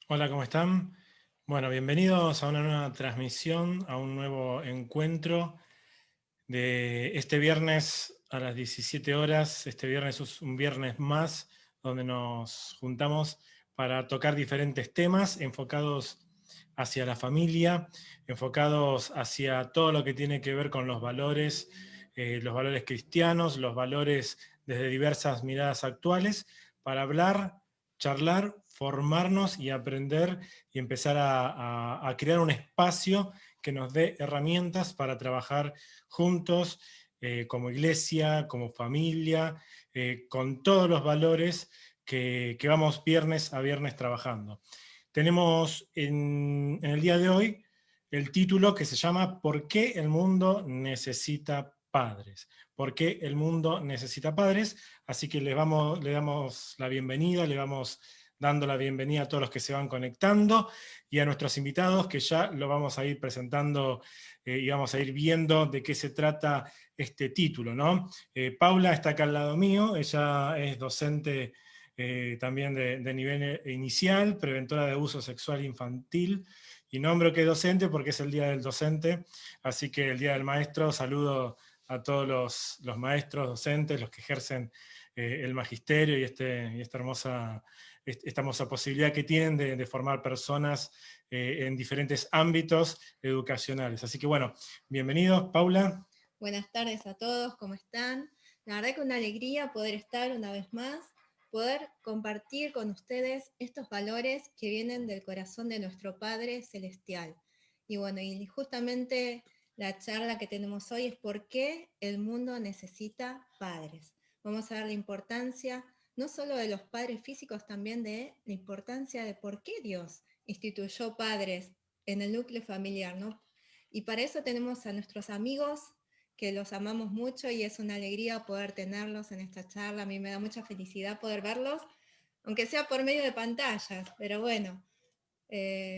Hola, ¿cómo están? Bueno, bienvenidos a una nueva transmisión, a un nuevo encuentro de este viernes a las 17 horas. Este viernes es un viernes más donde nos juntamos para tocar diferentes temas enfocados hacia la familia, enfocados hacia todo lo que tiene que ver con los valores cristianos, los valores desde diversas miradas actuales, para hablar, charlar, formarnos y aprender y empezar a crear un espacio que nos dé herramientas para trabajar juntos, como iglesia, como familia, con todos los valores que vamos viernes a viernes trabajando. Tenemos en el día de hoy el título que se llama ¿Por qué el mundo necesita padres? ¿Por qué el mundo necesita padres? Así que le damos la bienvenida, le vamos dando la bienvenida a todos los que se van conectando y a nuestros invitados que ya lo vamos a ir presentando y vamos a ir viendo de qué se trata este título, ¿no? Paula está acá al lado mío, ella es docente también de nivel inicial, preventora de abuso sexual infantil, y nombro que es docente porque es el Día del Docente, así que el Día del Maestro saludo a todos los maestros docentes, los que ejercen el magisterio y esta hermosa posibilidad que tienen de formar personas en diferentes ámbitos educacionales. Así que bueno, bienvenidos, Paula. Buenas tardes a todos, ¿cómo están? La verdad que una alegría poder estar una vez más, poder compartir con ustedes estos valores que vienen del corazón de nuestro Padre Celestial. Y bueno, y justamente la charla que tenemos hoy es por qué el mundo necesita padres. Vamos a dar la importancia no solo de los padres físicos, también de la importancia de por qué Dios instituyó padres en el núcleo familiar, ¿no? Y para eso tenemos a nuestros amigos que los amamos mucho y es una alegría poder tenerlos en esta charla. A mí me da mucha felicidad poder verlos, aunque sea por medio de pantallas, pero bueno,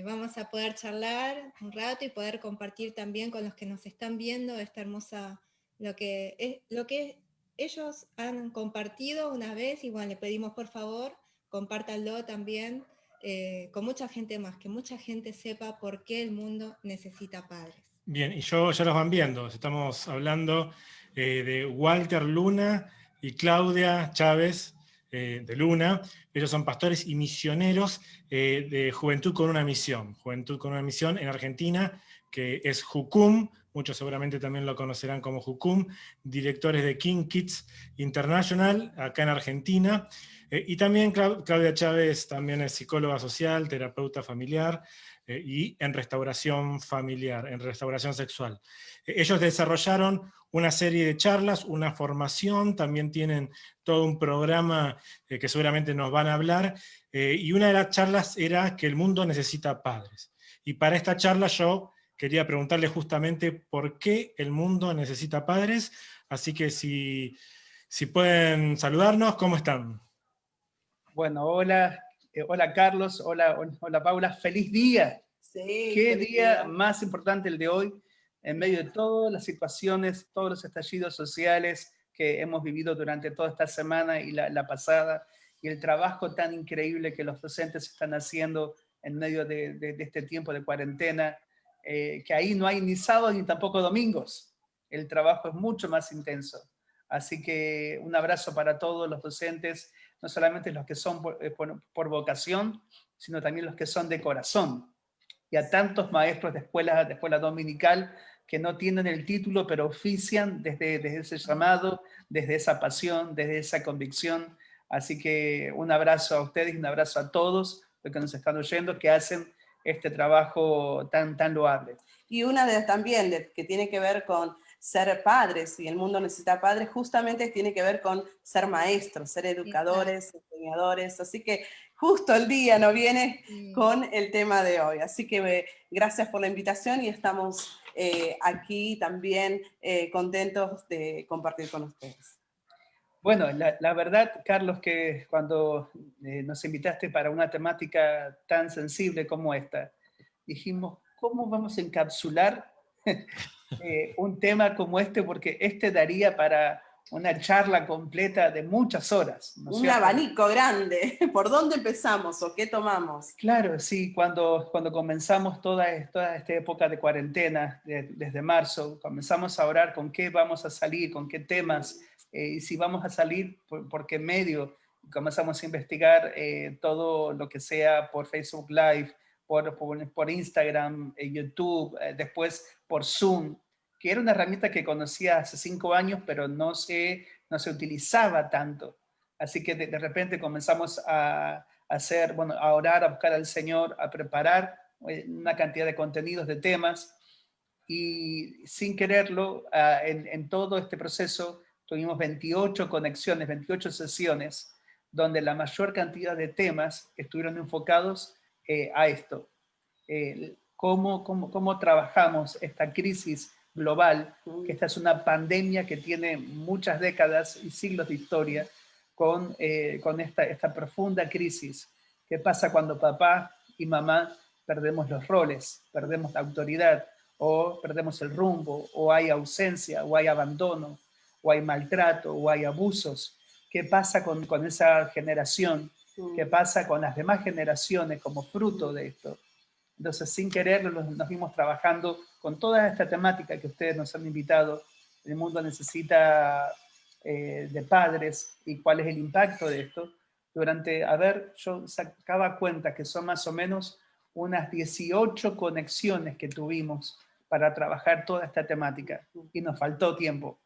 vamos a poder charlar un rato y poder compartir también con los que nos están viendo esta hermosa, lo que ellos han compartido una vez y bueno, le pedimos por favor, compártanlo también con mucha gente más, que mucha gente sepa por qué el mundo necesita padres. Bien, y ya los van viendo. Estamos hablando de Walter Luna y Claudia Chávez de Luna. Ellos son pastores y misioneros de Juventud con una Misión. Juventud con una Misión en Argentina, que es Jucum. Muchos seguramente también lo conocerán como Jucum. Directores de King Kids International, acá en Argentina. Y también Claudia Chávez también es psicóloga social, terapeuta familiar, y en restauración familiar, en restauración sexual. Ellos desarrollaron una serie de charlas, una formación, también tienen todo un programa que seguramente nos van a hablar, y una de las charlas era que el mundo necesita padres. Y para esta charla yo quería preguntarle justamente por qué el mundo necesita padres, así que si pueden saludarnos, ¿cómo están? Bueno, hola, hola Carlos, hola Paula, feliz día. Sí, Qué feliz día día. más importante el de hoy, en medio de todas las situaciones, todos los estallidos sociales que hemos vivido durante toda esta semana y la pasada, y el trabajo tan increíble que los docentes están haciendo en medio de este tiempo de cuarentena, que ahí no hay ni sábados ni tampoco domingos. El trabajo es mucho más intenso. Así que un abrazo para todos los docentes, no solamente los que son por vocación, sino también los que son de corazón. Y a tantos maestros de escuela dominical que no tienen el título, pero ofician desde ese llamado, desde esa pasión, desde esa convicción. Así que un abrazo a ustedes y un abrazo a todos los que nos están oyendo, que hacen este trabajo tan loable. Y una de también que tiene que ver con ser padres, y el mundo necesita padres, justamente tiene que ver con ser maestros, ser educadores, enseñadores, así que justo el día no viene con el tema de hoy. Así que gracias por la invitación y estamos aquí también contentos de compartir con ustedes. Bueno, la verdad, Carlos, que cuando nos invitaste para una temática tan sensible como esta, dijimos, ¿cómo vamos a encapsular un tema como este? Porque este daría para una charla completa de muchas horas, ¿no es Un cierto? abanico grande. ¿Por dónde empezamos o qué tomamos? Claro, sí, cuando comenzamos toda esta época de cuarentena, desde marzo, comenzamos a orar con qué vamos a salir, con qué temas, y si vamos a salir, por qué medio. Comenzamos a investigar todo lo que sea por Facebook Live, por Instagram, YouTube, después por Zoom, que era una herramienta que conocía hace 5 años, pero no se utilizaba tanto. Así que de repente comenzamos a hacer, bueno, a orar, a buscar al Señor, a preparar una cantidad de contenidos, de temas, y sin quererlo, en todo este proceso tuvimos 28 conexiones, 28 sesiones, donde la mayor cantidad de temas estuvieron enfocados a esto. Cómo trabajamos esta crisis global, que esta es una pandemia que tiene muchas décadas y siglos de historia, con esta profunda crisis. ¿Qué pasa cuando papá y mamá perdemos los roles, perdemos la autoridad, o perdemos el rumbo, o hay ausencia, o hay abandono, o hay maltrato, o hay abusos? ¿Qué pasa con esa generación? ¿Qué pasa con las demás generaciones como fruto de esto? Entonces, sin quererlo, nos vimos trabajando con toda esta temática que ustedes nos han invitado. El mundo necesita de padres y cuál es el impacto de esto. Yo sacaba cuenta que son más o menos unas 18 conexiones que tuvimos para trabajar toda esta temática, y nos faltó tiempo,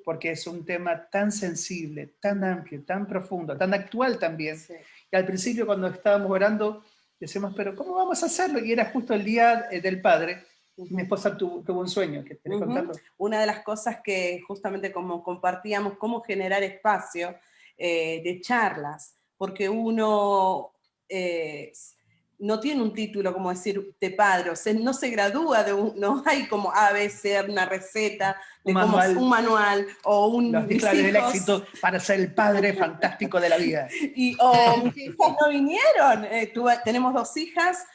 porque es un tema tan sensible, tan amplio, tan profundo, tan actual también. Sí. Y al principio, cuando estábamos orando, decíamos, pero ¿cómo vamos a hacerlo? Y era justo el día del padre. Mi esposa tuvo un sueño. ¿Querés contarlo? Una de las cosas que justamente como compartíamos, cómo generar espacio de charlas, porque uno no tiene un título como decir de padre, o sea, no se gradúa no hay como ABC, una receta, de un manual o un... Los claves del éxito para ser el padre fantástico de la vida. Mis hijas no vinieron, tenemos 2 hijas,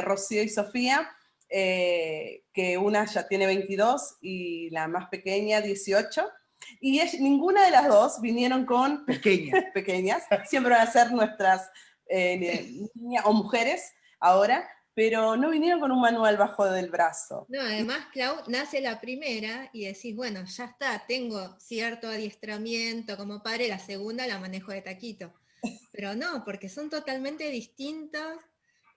Rocío y Sofía, que una ya tiene 22 y la más pequeña 18, y ninguna de las 2 vinieron con pequeñas, siempre van a ser nuestras niñas o mujeres ahora, pero no vinieron con un manual bajo del brazo. No, además, Clau, nace la primera y decís, bueno, ya está, tengo cierto adiestramiento como padre, la segunda la manejo de taquito. Pero no, porque son totalmente distintos.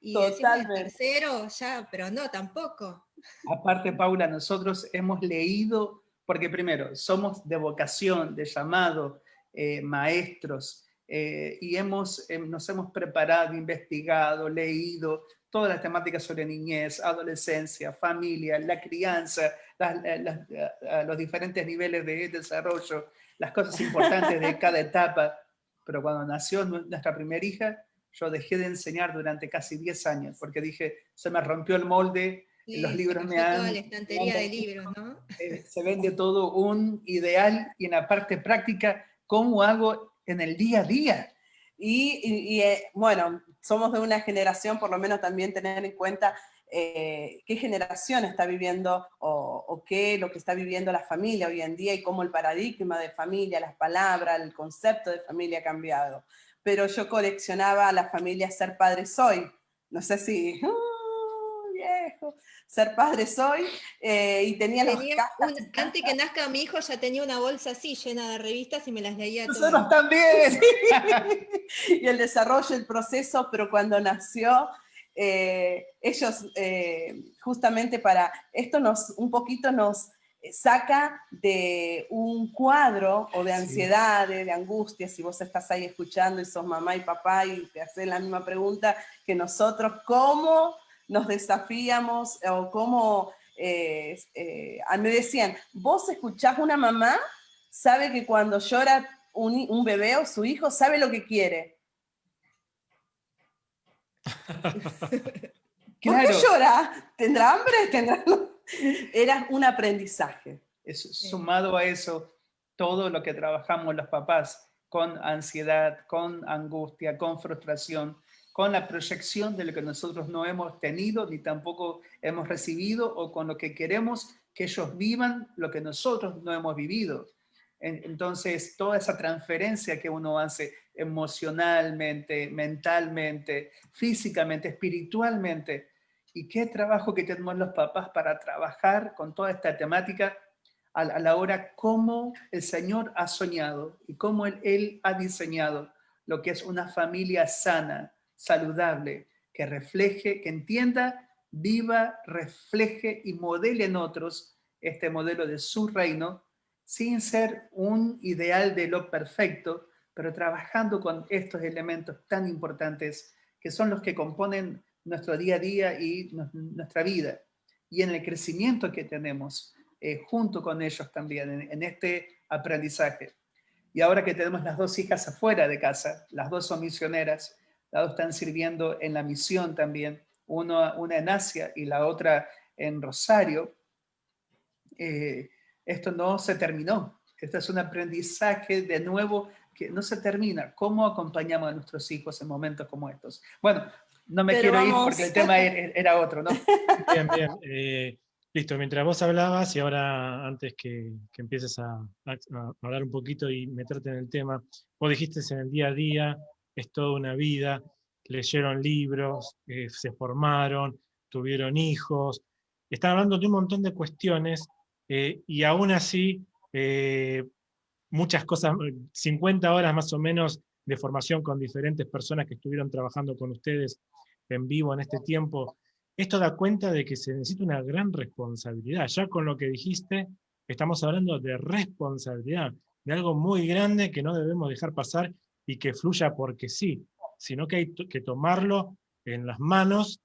Y decimos el tercero, ya, pero no, tampoco. Aparte, Paula, nosotros hemos leído, porque primero, somos de vocación, de llamado, maestros, y nos hemos preparado, investigado, leído todas las temáticas sobre niñez, adolescencia, familia, la crianza, los diferentes niveles de desarrollo, las cosas importantes de cada etapa. Pero cuando nació nuestra primera hija, yo dejé de enseñar durante casi 10 años, porque dije, se me rompió el molde, sí, los libros me han... toda la estantería de libros, ¿no? Se vende todo un ideal, y en la parte práctica, ¿cómo hago en el día a día? Bueno, somos de una generación, por lo menos también tener en cuenta qué generación está viviendo o qué lo que está viviendo la familia hoy en día, y cómo el paradigma de familia, las palabras, el concepto de familia ha cambiado. Pero yo coleccionaba la familia Ser Padre Soy, no sé si... viejo, Ser Padre Soy, y tenía antes que nazca mi hijo ya tenía una bolsa así llena de revistas y me las leía todas. Nosotros también. Sí. Y el desarrollo, el proceso, pero cuando nació, ellos justamente para esto un poquito nos saca de un cuadro o de ansiedad, sí, de angustia. Si vos estás ahí escuchando y sos mamá y papá y te hacen la misma pregunta que nosotros, ¿cómo nos desafíamos o cómo me decían, vos escuchás una mamá, sabe que cuando llora un bebé o su hijo, sabe lo que quiere. ¿Por qué llora? ¿Tendrá hambre? Era un aprendizaje. Sumado a eso, todo lo que trabajamos los papás con ansiedad, con angustia, con frustración, con la proyección de lo que nosotros no hemos tenido ni tampoco hemos recibido, o con lo que queremos que ellos vivan lo que nosotros no hemos vivido. Entonces, toda esa transferencia que uno hace emocionalmente, mentalmente, físicamente, espiritualmente, y qué trabajo que tenemos los papás para trabajar con toda esta temática a la hora cómo el Señor ha soñado y cómo Él ha diseñado lo que es una familia sana, saludable, que refleje, que entienda, viva, refleje y modele en otros este modelo de su reino, sin ser un ideal de lo perfecto, pero trabajando con estos elementos tan importantes que son los que componen nuestro día a día y nuestra vida. Y en el crecimiento que tenemos junto con ellos también, en este aprendizaje. Y ahora que tenemos las dos hijas afuera de casa, las dos son misioneras, las dos están sirviendo en la misión también, una en Asia y la otra en Rosario, esto no se terminó. Esto es un aprendizaje de nuevo que no se termina. ¿Cómo acompañamos a nuestros hijos en momentos como estos? Bueno, no me quiero ir porque el tema era otro, ¿no? Bien, bien. Listo, mientras vos hablabas y ahora antes que empieces a hablar un poquito y meterte en el tema, vos dijiste en el día a día, es toda una vida, leyeron libros, se formaron, tuvieron hijos, están hablando de un montón de cuestiones y aún así muchas cosas, 50 horas más o menos de formación con diferentes personas que estuvieron trabajando con ustedes en vivo en este tiempo. Esto da cuenta de que se necesita una gran responsabilidad. Ya con lo que dijiste, estamos hablando de responsabilidad, de algo muy grande que no debemos dejar pasar y que fluya porque sí, sino que hay que tomarlo en las manos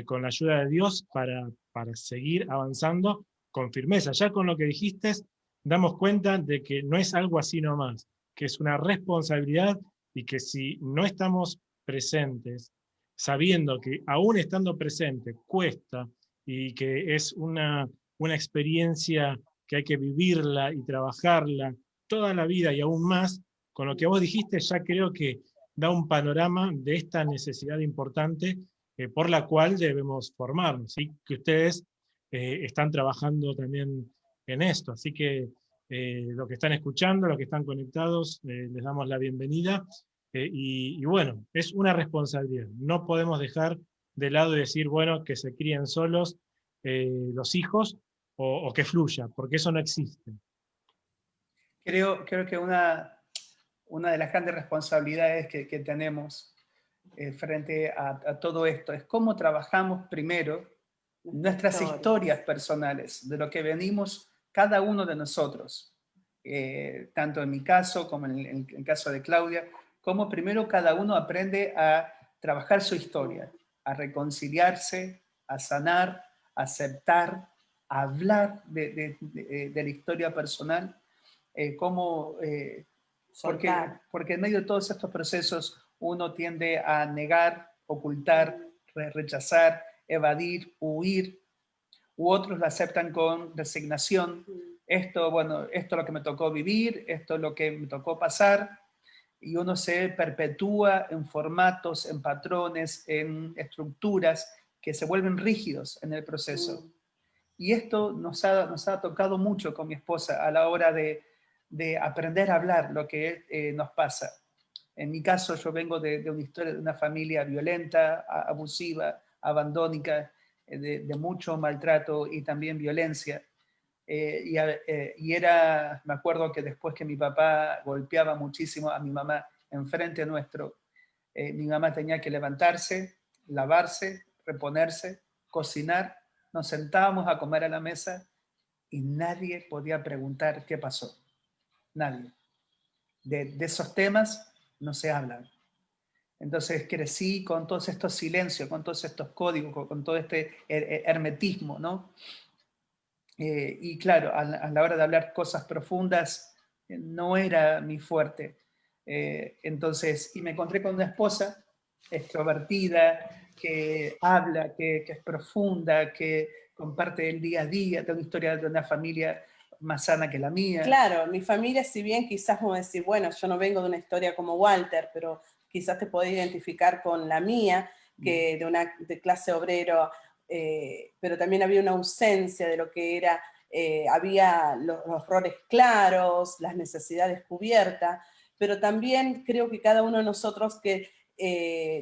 con la ayuda de Dios para seguir avanzando con firmeza. Ya con lo que dijiste, damos cuenta de que no es algo así nomás, que es una responsabilidad y que si no estamos presentes, sabiendo que aún estando presente cuesta y que es una experiencia que hay que vivirla y trabajarla toda la vida y aún más, con lo que vos dijiste ya creo que da un panorama de esta necesidad importante por la cual debemos formarnos, y que ustedes están trabajando también en esto. Así que los que están escuchando, los que están conectados, les damos la bienvenida. Y bueno, es una responsabilidad. No podemos dejar de lado y decir, bueno, que se críen solos los hijos o que fluya, porque eso no existe. Creo que una de las grandes responsabilidades que tenemos frente a todo esto es cómo trabajamos primero nuestras historias personales, de lo que venimos cada uno de nosotros, tanto en mi caso como en el caso de Claudia, cómo primero cada uno aprende a trabajar su historia, a reconciliarse, a sanar, a aceptar, a hablar de la historia personal, porque en medio de todos estos procesos uno tiende a negar, ocultar, rechazar, evadir, huir, u otros lo aceptan con resignación. Esto, bueno, esto es lo que me tocó vivir, esto es lo que me tocó pasar, y uno se perpetúa en formatos, en patrones, en estructuras que se vuelven rígidos en el proceso. Y esto nos ha tocado mucho con mi esposa a la hora de aprender a hablar lo que nos pasa. En mi caso, yo vengo de una historia de una familia violenta, abusiva, abandónica, de mucho maltrato y también violencia. Me acuerdo que después que mi papá golpeaba muchísimo a mi mamá enfrente nuestro, mi mamá tenía que levantarse, lavarse, reponerse, cocinar, nos sentábamos a comer a la mesa y nadie podía preguntar qué pasó. Nadie. De esos temas no se hablan. Entonces crecí con todos estos silencios, con todos estos códigos, con todo este hermetismo, ¿no? Y claro, a la hora de hablar cosas profundas, no era mi fuerte. Entonces, y me encontré con una esposa extrovertida, que habla, que es profunda, que comparte el día a día, de una historia de una familia más sana que la mía. Claro, mi familia, si bien quizás vos decís, bueno, yo no vengo de una historia como Walter, pero quizás te podés identificar con la mía, que de clase obrero, pero también había una ausencia de lo que era había los roles claros, las necesidades cubiertas, pero también creo que cada uno de nosotros que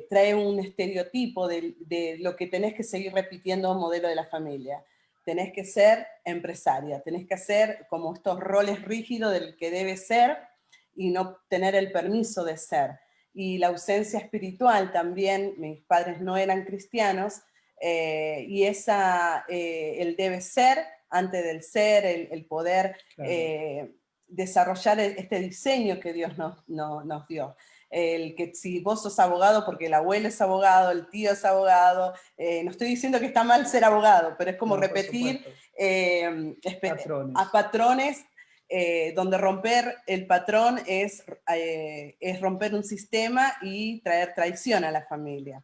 trae un estereotipo de lo que tenés que seguir repitiendo modelo de la familia. Tenés que ser empresaria, tenés que hacer como estos roles rígidos del que debe ser y no tener el permiso de ser. Y la ausencia espiritual también, mis padres no eran cristianos, y el debe ser antes del ser, el poder claro. Desarrollar este diseño que Dios nos dio. El que si vos sos abogado porque el abuelo es abogado, el tío es abogado, no estoy diciendo que está mal ser abogado, pero es como repetir a patrones, donde romper el patrón es romper un sistema y traer traición a la familia.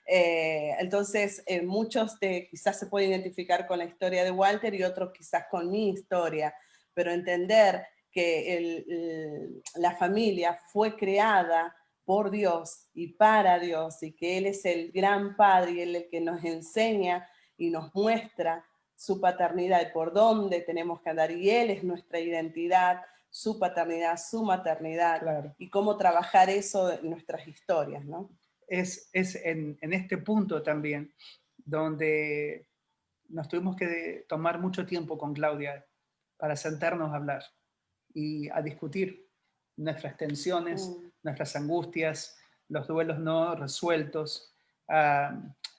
Entonces, muchos quizás se pueden identificar con la historia de Walter y otros quizás con mi historia, pero entender que la familia fue creada por Dios y para Dios, y que Él es el gran Padre y Él es el que nos enseña y nos muestra su paternidad y por dónde tenemos que andar, y Él es nuestra identidad, su paternidad, su maternidad, claro. Y cómo trabajar eso en nuestras historias, ¿no? Es en este punto también donde nos tuvimos que tomar mucho tiempo con Claudia para sentarnos a hablar y a discutir nuestras tensiones, nuestras angustias, los duelos no resueltos,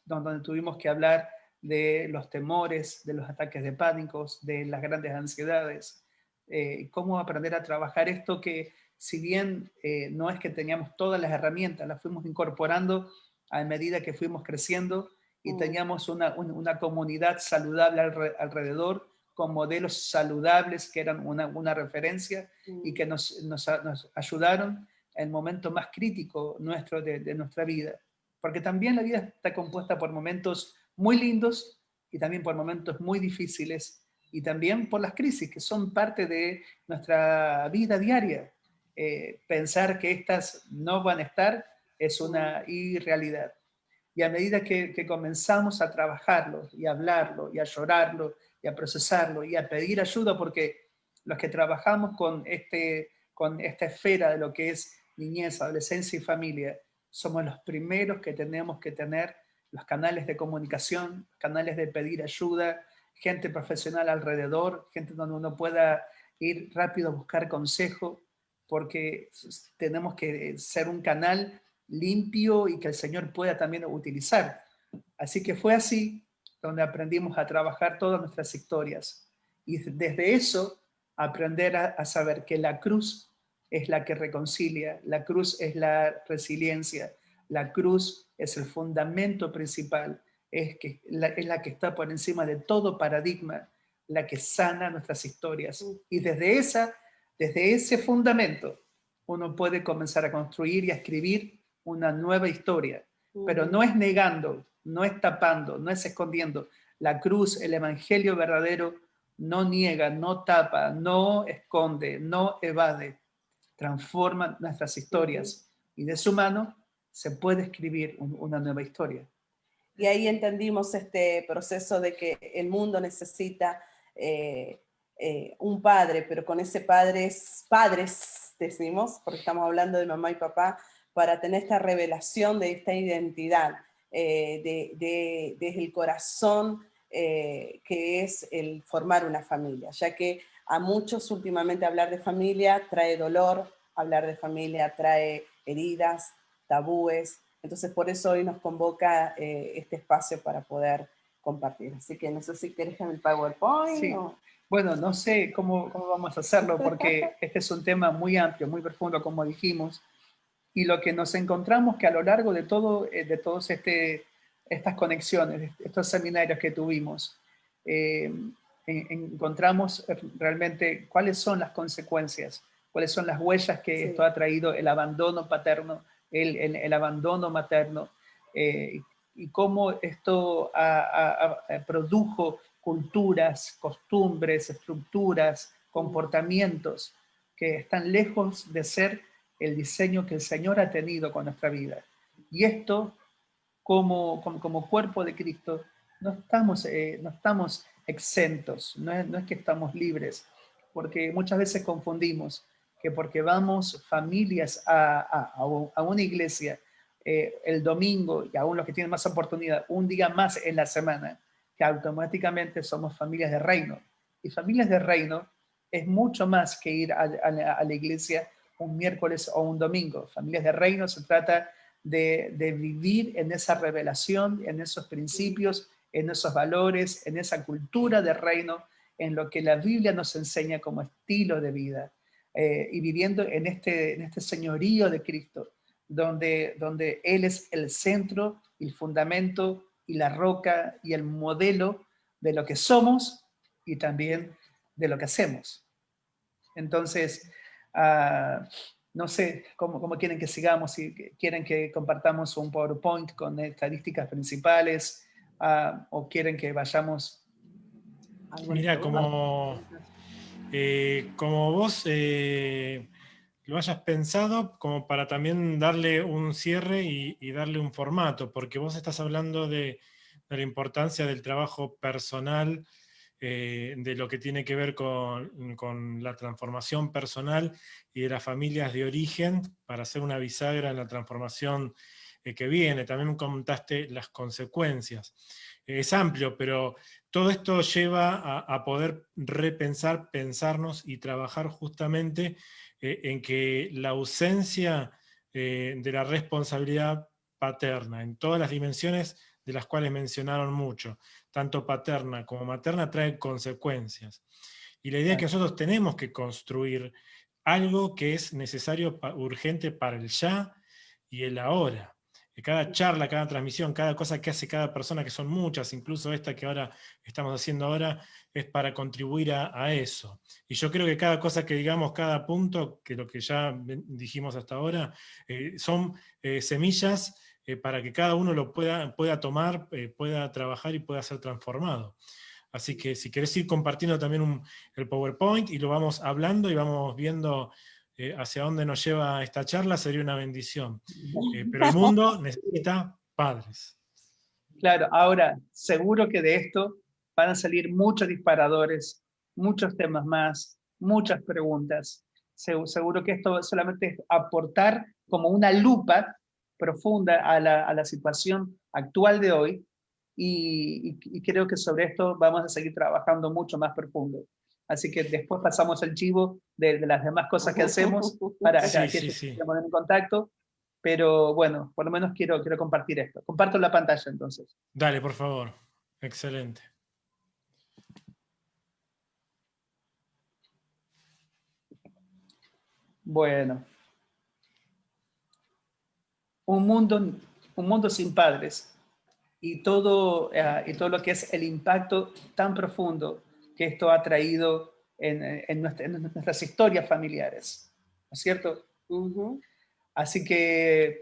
donde tuvimos que hablar de los temores, de los ataques de pánicos, de las grandes ansiedades, cómo aprender a trabajar esto que si bien no es que teníamos todas las herramientas, las fuimos incorporando a medida que fuimos creciendo y teníamos una comunidad saludable alrededor, con modelos saludables que eran una referencia y que nos ayudaron en el momento más crítico nuestro de nuestra vida. Porque también la vida está compuesta por momentos muy lindos y también por momentos muy difíciles y también por las crisis que son parte de nuestra vida diaria. Pensar que estas no van a estar es una irrealidad. Y a medida que comenzamos a trabajarlo y a hablarlo y a llorarlo y a procesarlo y a pedir ayuda, porque los que trabajamos con esta esfera de lo que es niñez, adolescencia y familia, somos los primeros que tenemos que tener los canales de comunicación, canales de pedir ayuda, gente profesional alrededor, gente donde uno pueda ir rápido a buscar consejo, porque tenemos que ser un canal limpio y que el Señor pueda también utilizar. Así que fue así donde aprendimos a trabajar todas nuestras historias. Y desde eso, aprender a saber que la cruz es la que reconcilia, la cruz es la resiliencia, la cruz es el fundamento principal, es la que está por encima de todo paradigma, la que sana nuestras historias. Y desde ese fundamento, uno puede comenzar a construir y a escribir una nueva historia, pero no es negando, no es tapando, no es escondiendo. La cruz, el evangelio verdadero, no niega, no tapa, no esconde, no evade, transforma nuestras historias y de su mano se puede escribir una nueva historia. Y ahí entendimos este proceso de que el mundo necesita un padre, pero con ese padres decimos, porque estamos hablando de mamá y papá, para tener esta revelación de esta identidad, desde el corazón, que es el formar una familia, ya que a muchos últimamente hablar de familia trae dolor, hablar de familia trae heridas, tabúes. Entonces por eso hoy nos convoca este espacio para poder compartir. Así que no sé si querés el PowerPoint. Sí. O... Bueno, no sé cómo vamos a hacerlo porque este es un tema muy amplio, muy profundo, como dijimos. Y lo que nos encontramos que a lo largo de todas estas conexiones, estos seminarios que tuvimos, encontramos realmente cuáles son las consecuencias, cuáles son las huellas que esto ha traído, el abandono paterno, el abandono materno, y cómo esto produjo culturas, costumbres, estructuras, comportamientos que están lejos de ser el diseño que el Señor ha tenido con nuestra vida. Y esto, como cuerpo de Cristo, no estamos exentos, no es que estamos libres, porque muchas veces confundimos que porque vamos familias a una iglesia el domingo, y aún los que tienen más oportunidad, un día más en la semana, que automáticamente somos familias de reino. Y familias de reino es mucho más que ir a la iglesia un miércoles o un domingo. Familias de reino se trata de vivir en esa revelación, en esos principios, en esos valores, en esa cultura de reino, en lo que la Biblia nos enseña como estilo de vida, y viviendo en este señorío de Cristo, donde Él es el centro, el fundamento y la roca y el modelo de lo que somos y también de lo que hacemos. Entonces, no sé cómo quieren que sigamos, si quieren que compartamos un PowerPoint con estadísticas principales, o quieren que vayamos a algunas Mira, preguntas. como vos lo hayas pensado, como para también darle un cierre y darle un formato, porque vos estás hablando de la importancia del trabajo personal, de lo que tiene que ver con la transformación personal y de las familias de origen, para hacer una bisagra en la transformación que viene. También contaste las consecuencias. Es amplio, pero todo esto lleva a poder repensar, pensarnos y trabajar justamente en que la ausencia de la responsabilidad paterna, en todas las dimensiones de las cuales mencionaron mucho, tanto paterna como materna, trae consecuencias. Y la idea es que nosotros tenemos que construir algo que es necesario, urgente para el ya y el ahora. Cada charla, cada transmisión, cada cosa que hace cada persona, que son muchas, incluso esta que ahora estamos haciendo ahora, es para contribuir a eso. Y yo creo que cada cosa que digamos, cada punto, que lo que ya dijimos hasta ahora, son semillas para que cada uno lo pueda tomar, pueda trabajar y pueda ser transformado. Así que si querés ir compartiendo también el PowerPoint y lo vamos hablando y vamos viendo hacia dónde nos lleva esta charla, sería una bendición. Pero el mundo necesita padres. Claro, ahora seguro que de esto van a salir muchos disparadores, muchos temas más, muchas preguntas. Seguro que esto solamente es aportar como una lupa profunda a la situación actual de hoy, y creo que sobre esto vamos a seguir trabajando mucho más profundo. Así que después pasamos el chivo de las demás cosas que hacemos para Sí, que sí, se sí. poner en contacto. Pero bueno, por lo menos quiero compartir esto. Comparto la pantalla entonces. Dale, por favor. Excelente. Bueno, un mundo sin padres, y todo lo que es el impacto tan profundo que esto ha traído en nuestras historias familiares, ¿no es cierto? Ujú. Así que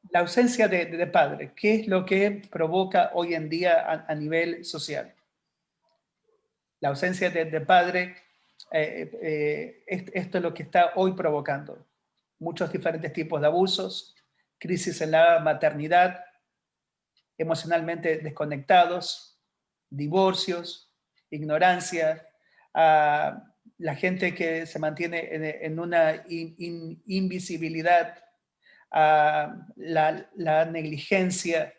la ausencia de padre, ¿qué es lo que provoca hoy en día a nivel social? La ausencia de padre, esto es lo que está hoy provocando muchos diferentes tipos de abusos, crisis en la maternidad, emocionalmente desconectados, divorcios, ignorancia, la gente que se mantiene en una invisibilidad, la negligencia.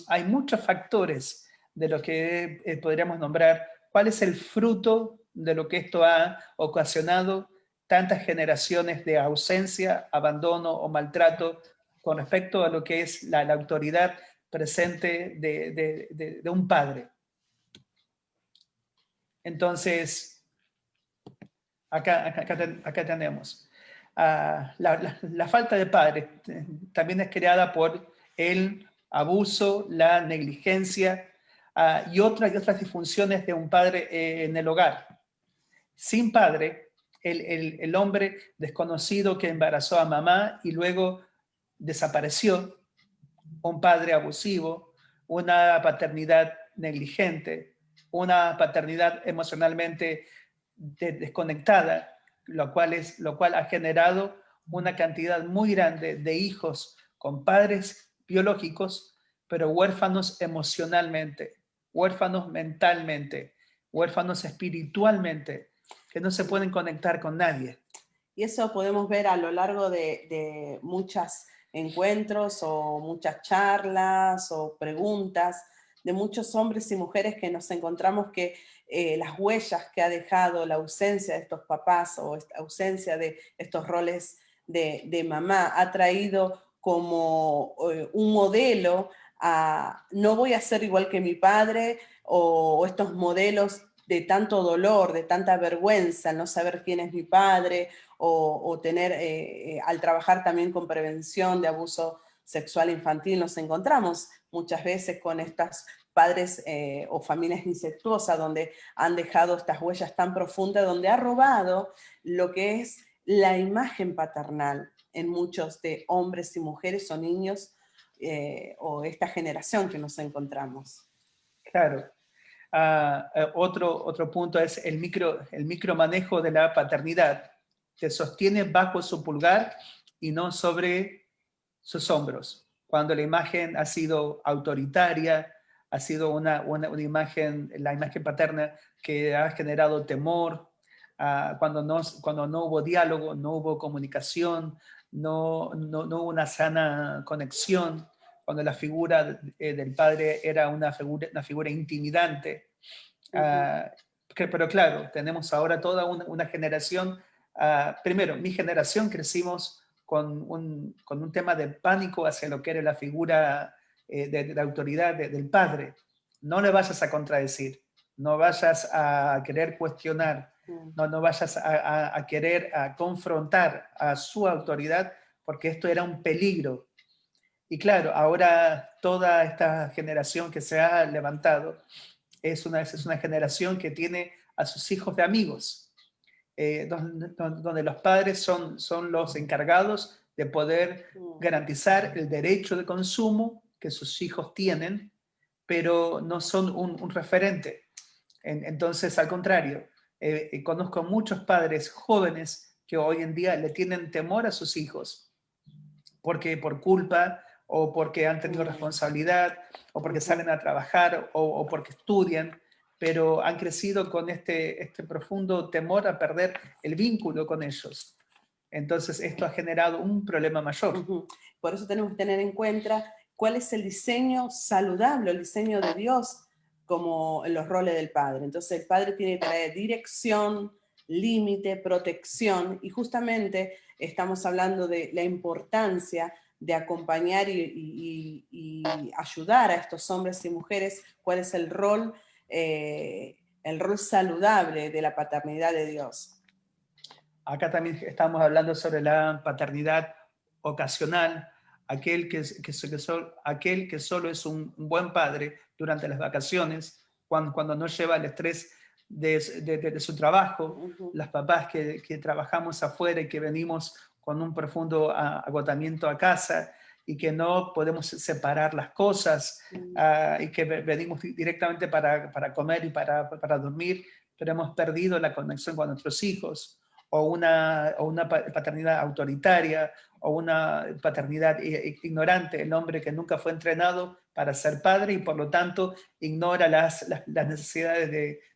Hay muchos factores de lo que podríamos nombrar. ¿Cuál es el fruto de lo que esto ha ocasionado tantas generaciones de ausencia, abandono o maltrato con respecto a lo que es la autoridad presente de un padre? Entonces, acá tenemos. La falta de padre también es creada por el abuso, la negligencia, y otras disfunciones de un padre en el hogar. Sin padre, el hombre desconocido que embarazó a mamá y luego desapareció, un padre abusivo, una paternidad negligente, una paternidad emocionalmente desconectada, lo cual ha generado una cantidad muy grande de hijos con padres biológicos, pero huérfanos emocionalmente, huérfanos mentalmente, huérfanos espiritualmente, que no se pueden conectar con nadie. Y eso podemos ver a lo largo de muchos encuentros o muchas charlas o preguntas de muchos hombres y mujeres que nos encontramos que las huellas que ha dejado la ausencia de estos papás o esta ausencia de estos roles de mamá ha traído como un modelo a no voy a ser igual que mi padre o estos modelos de tanto dolor, de tanta vergüenza, no saber quién es mi padre o tener, al trabajar también con prevención de abuso sexual infantil, nos encontramos muchas veces con estas padres o familias incestuosas donde han dejado estas huellas tan profundas, donde ha robado lo que es la imagen paternal en muchos de hombres y mujeres o niños o esta generación que nos encontramos. Claro. Otro punto es el micromanejo de la paternidad. Te sostiene bajo su pulgar y no sobre sus hombros. Cuando la imagen ha sido autoritaria, ha sido una imagen, la imagen paterna que ha generado temor, cuando no hubo diálogo, no hubo comunicación, no hubo una sana conexión, cuando la figura del padre era una figura intimidante. Pero claro, tenemos ahora toda una generación. Primero, mi generación crecimos con un tema de pánico hacia lo que era la figura de autoridad del padre. No le vayas a contradecir, no vayas a querer cuestionar, no vayas a querer confrontar a su autoridad, porque esto era un peligro. Y claro, ahora toda esta generación que se ha levantado es una generación que tiene a sus hijos de amigos, donde los padres son los encargados de poder garantizar el derecho de consumo que sus hijos tienen, pero no son un referente. Entonces, al contrario, conozco muchos padres jóvenes que hoy en día le tienen temor a sus hijos, porque por culpa o porque han tenido responsabilidad o porque salen a trabajar o porque estudian, pero han crecido con este profundo temor a perder el vínculo con ellos. Entonces esto ha generado un problema mayor. Por eso tenemos que tener en cuenta cuál es el diseño saludable, el diseño de Dios como en los roles del padre. Entonces el padre tiene que traer dirección, límite, protección, y justamente estamos hablando de la importancia de acompañar y ayudar a estos hombres y mujeres, cuál es el rol saludable de la paternidad de Dios. Acá también estamos hablando sobre la paternidad ocasional, aquel que solo es un buen padre durante las vacaciones, cuando no lleva el estrés de su trabajo, las papás que trabajamos afuera y que venimos con un profundo agotamiento a casa y que no podemos separar las cosas y que venimos directamente para comer y para dormir, pero hemos perdido la conexión con nuestros hijos, o una paternidad autoritaria, o una paternidad ignorante, el hombre que nunca fue entrenado para ser padre y por lo tanto ignora las necesidades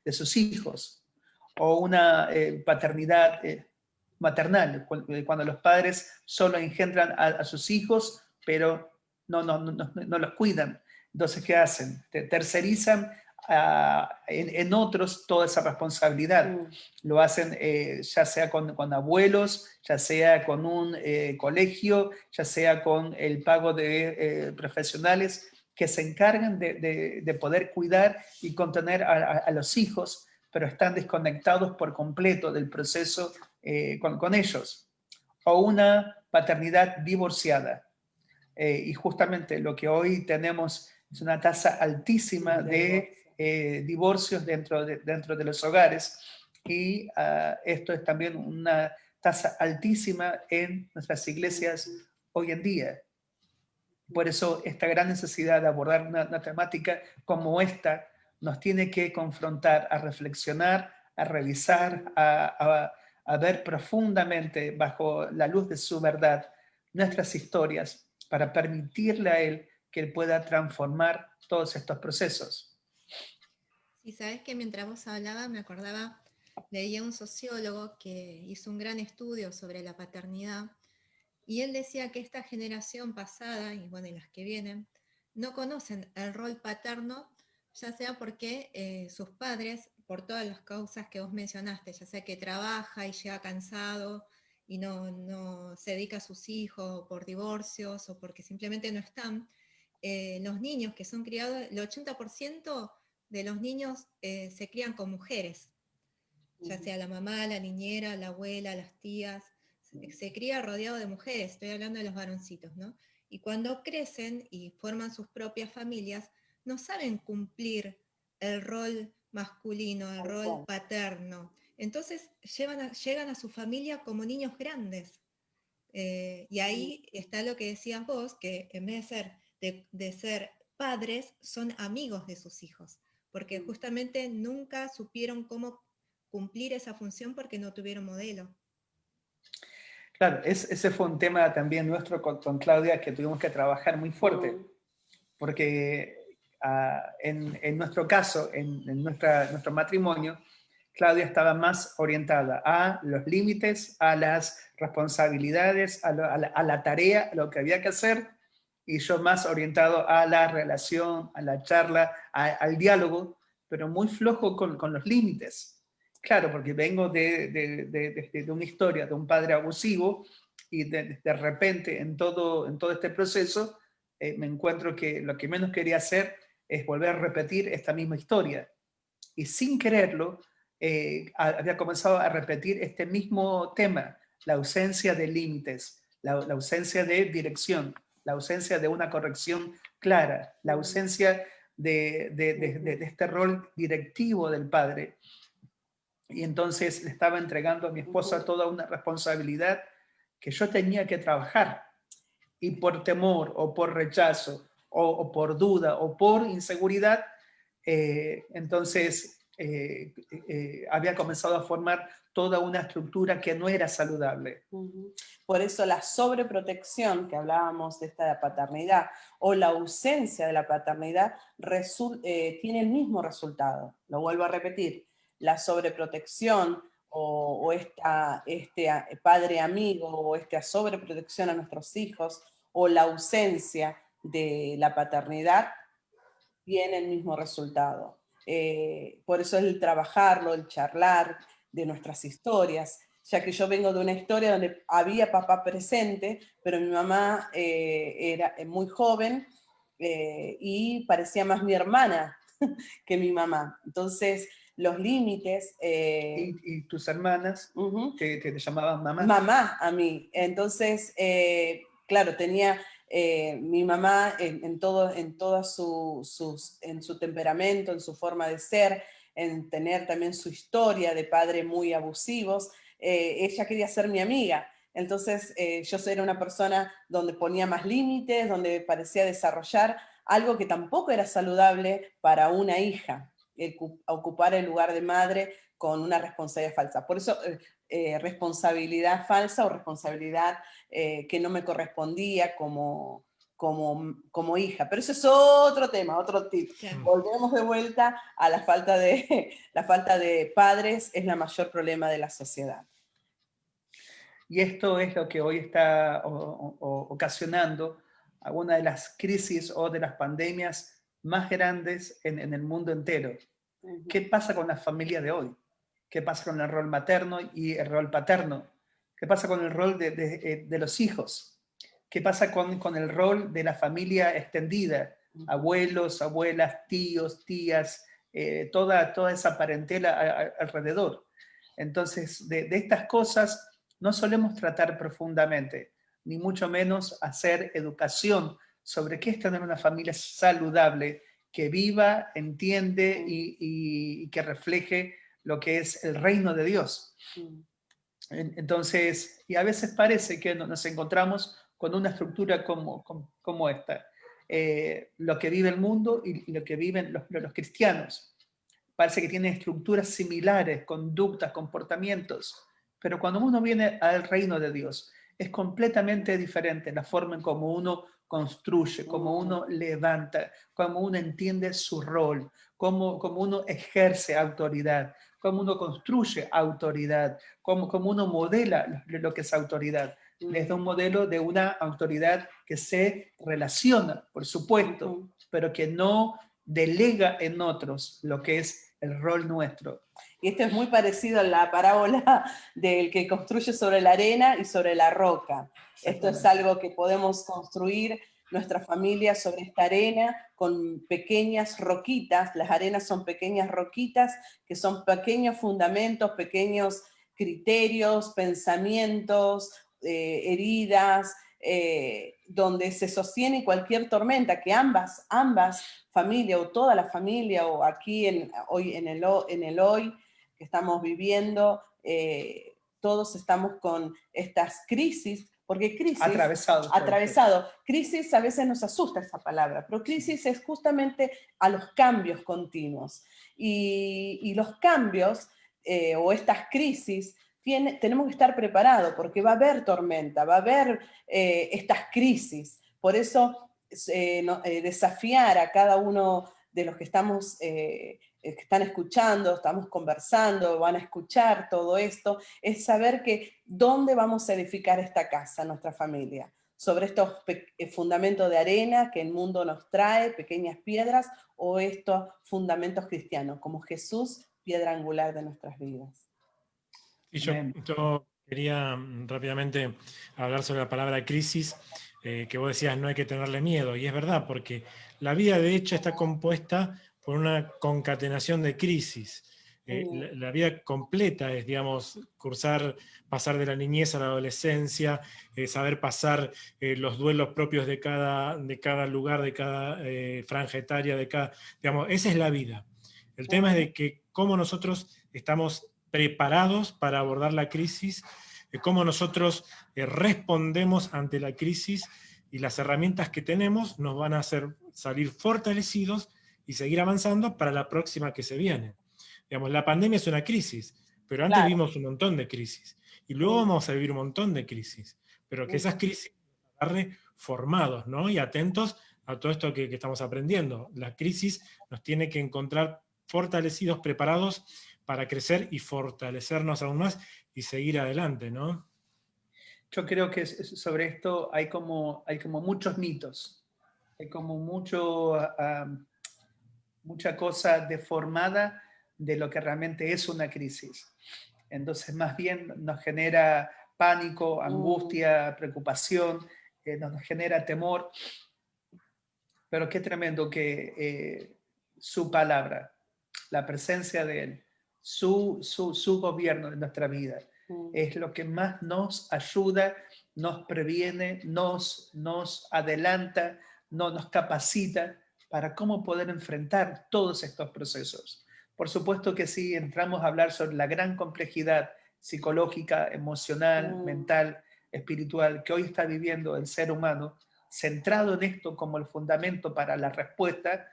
de sus hijos, o una paternidad maternal, cuando los padres solo engendran a sus hijos, pero no los cuidan. Entonces, ¿qué hacen? Tercerizan en otros toda esa responsabilidad. Lo hacen ya sea con abuelos, ya sea con un colegio, ya sea con el pago de profesionales que se encargan de poder cuidar y contener a los hijos, pero están desconectados por completo del proceso con ellos. O una paternidad divorciada. Y justamente lo que hoy tenemos es una tasa altísima de divorcios dentro de los hogares, y esto es también una tasa altísima en nuestras iglesias hoy en día. Por eso esta gran necesidad de abordar una temática como esta nos tiene que confrontar, a reflexionar, a revisar, a ver profundamente bajo la luz de su verdad nuestras historias, para permitirle a Él que Él pueda transformar todos estos procesos. Y sabes que mientras vos hablabas me acordaba, leía un sociólogo que hizo un gran estudio sobre la paternidad y él decía que esta generación pasada, y bueno, y las que vienen, no conocen el rol paterno, ya sea porque sus padres, por todas las causas que vos mencionaste, ya sea que trabaja y llega cansado y no se dedica a sus hijos, o por divorcios, o porque simplemente no están, los niños que son criados, el 80% de los niños se crían con mujeres, ya sea la mamá, la niñera, la abuela, las tías, se cría rodeado de mujeres, estoy hablando de los varoncitos, ¿no? Y cuando crecen y forman sus propias familias, no saben cumplir el rol masculino, el rol paterno. Entonces llegan a su familia como niños grandes. Y ahí está lo que decías vos, que en vez de ser padres, son amigos de sus hijos, porque justamente nunca supieron cómo cumplir esa función porque no tuvieron modelo. Claro, ese fue un tema también nuestro con Claudia que tuvimos que trabajar muy fuerte, porque en nuestro caso, en nuestro matrimonio, Claudia estaba más orientada a los límites, a las responsabilidades, a la tarea, a lo que había que hacer, y yo más orientado a la relación, a la charla, al diálogo, pero muy flojo con los límites. Claro, porque vengo de una historia de un padre abusivo y de repente en todo este proceso me encuentro que lo que menos quería hacer es volver a repetir esta misma historia. Y sin quererlo, había comenzado a repetir este mismo tema, la ausencia de límites, la ausencia de dirección, la ausencia de una corrección clara, la ausencia de este rol directivo del padre. Y entonces le estaba entregando a mi esposa toda una responsabilidad que yo tenía que trabajar. Y por temor o por rechazo o por duda o por inseguridad, entonces había comenzado a formar toda una estructura que no era saludable. Por eso la sobreprotección que hablábamos de esta paternidad o la ausencia de la paternidad tiene el mismo resultado. Lo vuelvo a repetir, la sobreprotección o este padre amigo o esta sobreprotección a nuestros hijos o la ausencia de la paternidad tiene el mismo resultado. Por eso es el trabajarlo, el charlar de nuestras historias, ya que yo vengo de una historia donde había papá presente, pero mi mamá era muy joven y parecía más mi hermana que mi mamá. Entonces, los límites... ¿Y tus hermanas te llamaban mamá? Mamá a mí. Entonces, claro, tenía mi mamá en su temperamento, en su forma de ser, en tener también su historia de padres muy abusivos. Ella quería ser mi amiga. Entonces, yo era una persona donde ponía más límites, donde parecía desarrollar algo que tampoco era saludable para una hija, ocupar el lugar de madre con una responsabilidad falsa. Por eso, responsabilidad falsa o responsabilidad que no me correspondía como hija. Pero eso es otro tema, otro tip. Volvemos de vuelta a la falta de padres, es el mayor problema de la sociedad. Y esto es lo que hoy está ocasionando alguna de las crisis o de las pandemias más grandes en el mundo entero. ¿Qué pasa con la familia de hoy? ¿Qué pasa con el rol materno y el rol paterno? ¿Qué pasa con el rol de los hijos? ¿Qué pasa con el rol de la familia extendida? Abuelos, abuelas, tíos, tías, toda esa parentela alrededor. Entonces, de estas cosas no solemos tratar profundamente, ni mucho menos hacer educación sobre qué es tener una familia saludable, que viva, entiende y que refleje lo que es el reino de Dios. Entonces, y a veces parece que nos encontramos con una estructura como esta. Lo que vive el mundo y lo que viven los cristianos. Parece que tienen estructuras similares, conductas, comportamientos, pero cuando uno viene al reino de Dios, es completamente diferente la forma en cómo uno construye, cómo uno levanta, cómo uno entiende su rol, cómo uno ejerce autoridad, cómo uno construye autoridad, cómo uno modela lo que es autoridad. Desde un modelo de una autoridad que se relaciona, por supuesto, pero que no delega en otros lo que es el rol nuestro. Y esto es muy parecido a la parábola del que construye sobre la arena y sobre la roca. Esto es algo que podemos construir nuestra familia sobre esta arena con pequeñas roquitas. Las arenas son pequeñas roquitas que son pequeños fundamentos, pequeños criterios, pensamientos, heridas, donde se sostiene cualquier tormenta, que ambas familia o toda la familia o aquí hoy en el hoy que estamos viviendo, todos estamos con estas crisis, porque crisis, atravesado, crisis a veces nos asusta esa palabra, pero crisis es justamente a los cambios continuos, y los cambios o estas crisis tenemos que estar preparados, porque va a haber tormenta, va a haber estas crisis, por eso desafiar a cada uno de los que estamos, que están escuchando, estamos conversando, van a escuchar todo esto, es saber que dónde vamos a edificar esta casa, nuestra familia, sobre estos fundamentos de arena que el mundo nos trae, pequeñas piedras, o estos fundamentos cristianos, como Jesús, piedra angular de nuestras vidas. Y yo quería rápidamente hablar sobre la palabra crisis, que vos decías no hay que tenerle miedo, y es verdad, porque la vida de hecho está compuesta por una concatenación de crisis. La vida completa es, digamos, pasar de la niñez a la adolescencia, saber pasar los duelos propios de cada lugar, de cada franja etaria, digamos, esa es la vida. El tema es de que cómo nosotros estamos preparados para abordar la crisis, cómo nosotros respondemos ante la crisis, y las herramientas que tenemos nos van a hacer salir fortalecidos y seguir avanzando para la próxima que se viene. Digamos, la pandemia es una crisis, pero antes vimos un montón de crisis, y luego vamos a vivir un montón de crisis, pero que esas crisis nos agarre formados, ¿no? Y atentos a todo esto que estamos aprendiendo. La crisis nos tiene que encontrar fortalecidos, preparados para crecer y fortalecernos aún más y seguir adelante, ¿no? Yo creo que sobre esto hay como muchos mitos, hay como mucha cosa deformada de lo que realmente es una crisis. Entonces, más bien nos genera pánico, angustia, preocupación, nos genera temor. Pero qué tremendo que su palabra, la presencia de Él, su gobierno en nuestra vida, es lo que más nos ayuda, nos previene, nos adelanta, nos capacita para cómo poder enfrentar todos estos procesos. Por supuesto que sí, entramos a hablar sobre la gran complejidad psicológica, emocional, mental, espiritual que hoy está viviendo el ser humano, centrado en esto como el fundamento para la respuesta,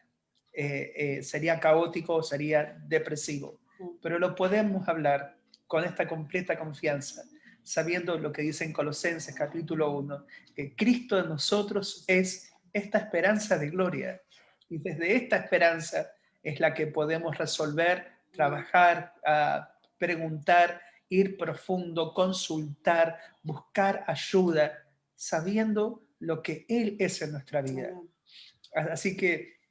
sería caótico, sería depresivo. Pero lo podemos hablar con esta completa confianza, sabiendo lo que dice en Colosenses capítulo 1, que Cristo en nosotros es esta esperanza de gloria. Y desde esta esperanza es la que podemos resolver, trabajar, preguntar, ir profundo, consultar, buscar ayuda, sabiendo lo que Él es en nuestra vida. Así que,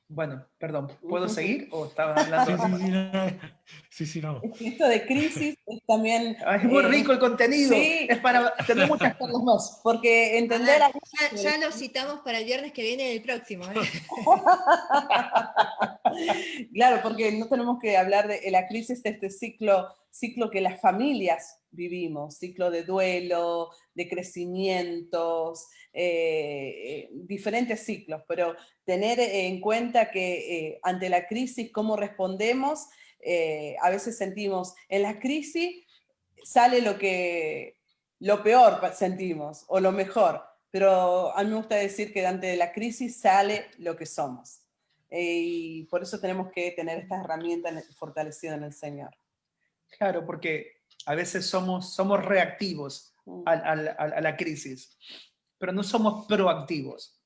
bueno, perdón, ¿puedo seguir o estabas hablando? Sí, vamos. Esto de crisis es también... Es muy rico el contenido, sí, es para tener muchas cosas más. Porque entender... Ya lo citamos para el viernes que viene el próximo. Claro, porque no tenemos que hablar de la crisis de este ciclo que las familias vivimos, ciclo de duelo, de crecimientos, diferentes ciclos, pero tener en cuenta que ante la crisis, cómo respondemos, a veces sentimos, en la crisis sale lo peor sentimos, o lo mejor, pero a mí me gusta decir que ante la crisis sale lo que somos. Y por eso tenemos que tener estas herramientas fortalecidas en el Señor. Claro, porque a veces somos reactivos a la crisis. pero no somos proactivos.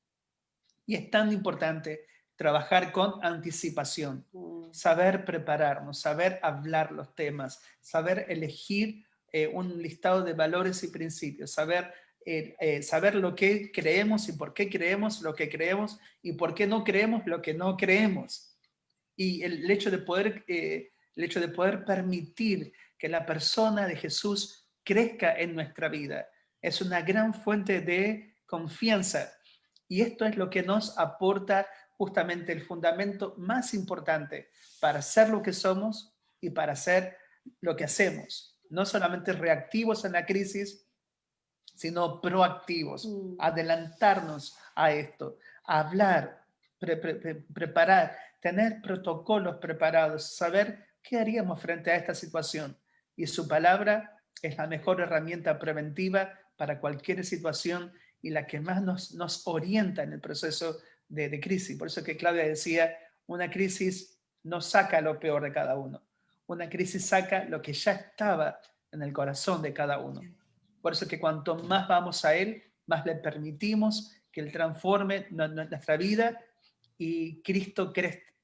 Y es tan importante trabajar con anticipación, saber prepararnos, saber hablar los temas, saber elegir un listado de valores y principios, saber lo que creemos y por qué creemos lo que creemos y por qué no creemos lo que no creemos. Y el hecho de poder permitir que la persona de Jesús crezca en nuestra vida es una gran fuente de confianza. Y esto es lo que nos aporta justamente el fundamento más importante para ser lo que somos y para hacer lo que hacemos. No solamente reactivos en la crisis, sino proactivos, adelantarnos a esto, hablar, preparar, tener protocolos preparados, saber qué haríamos frente a esta situación. Y su palabra es la mejor herramienta preventiva para cualquier situación y la que más nos orienta en el proceso de crisis. Por eso que Claudia decía, una crisis no saca lo peor de cada uno. Una crisis saca lo que ya estaba en el corazón de cada uno. Por eso que cuanto más vamos a Él, más le permitimos que Él transforme nuestra vida y Cristo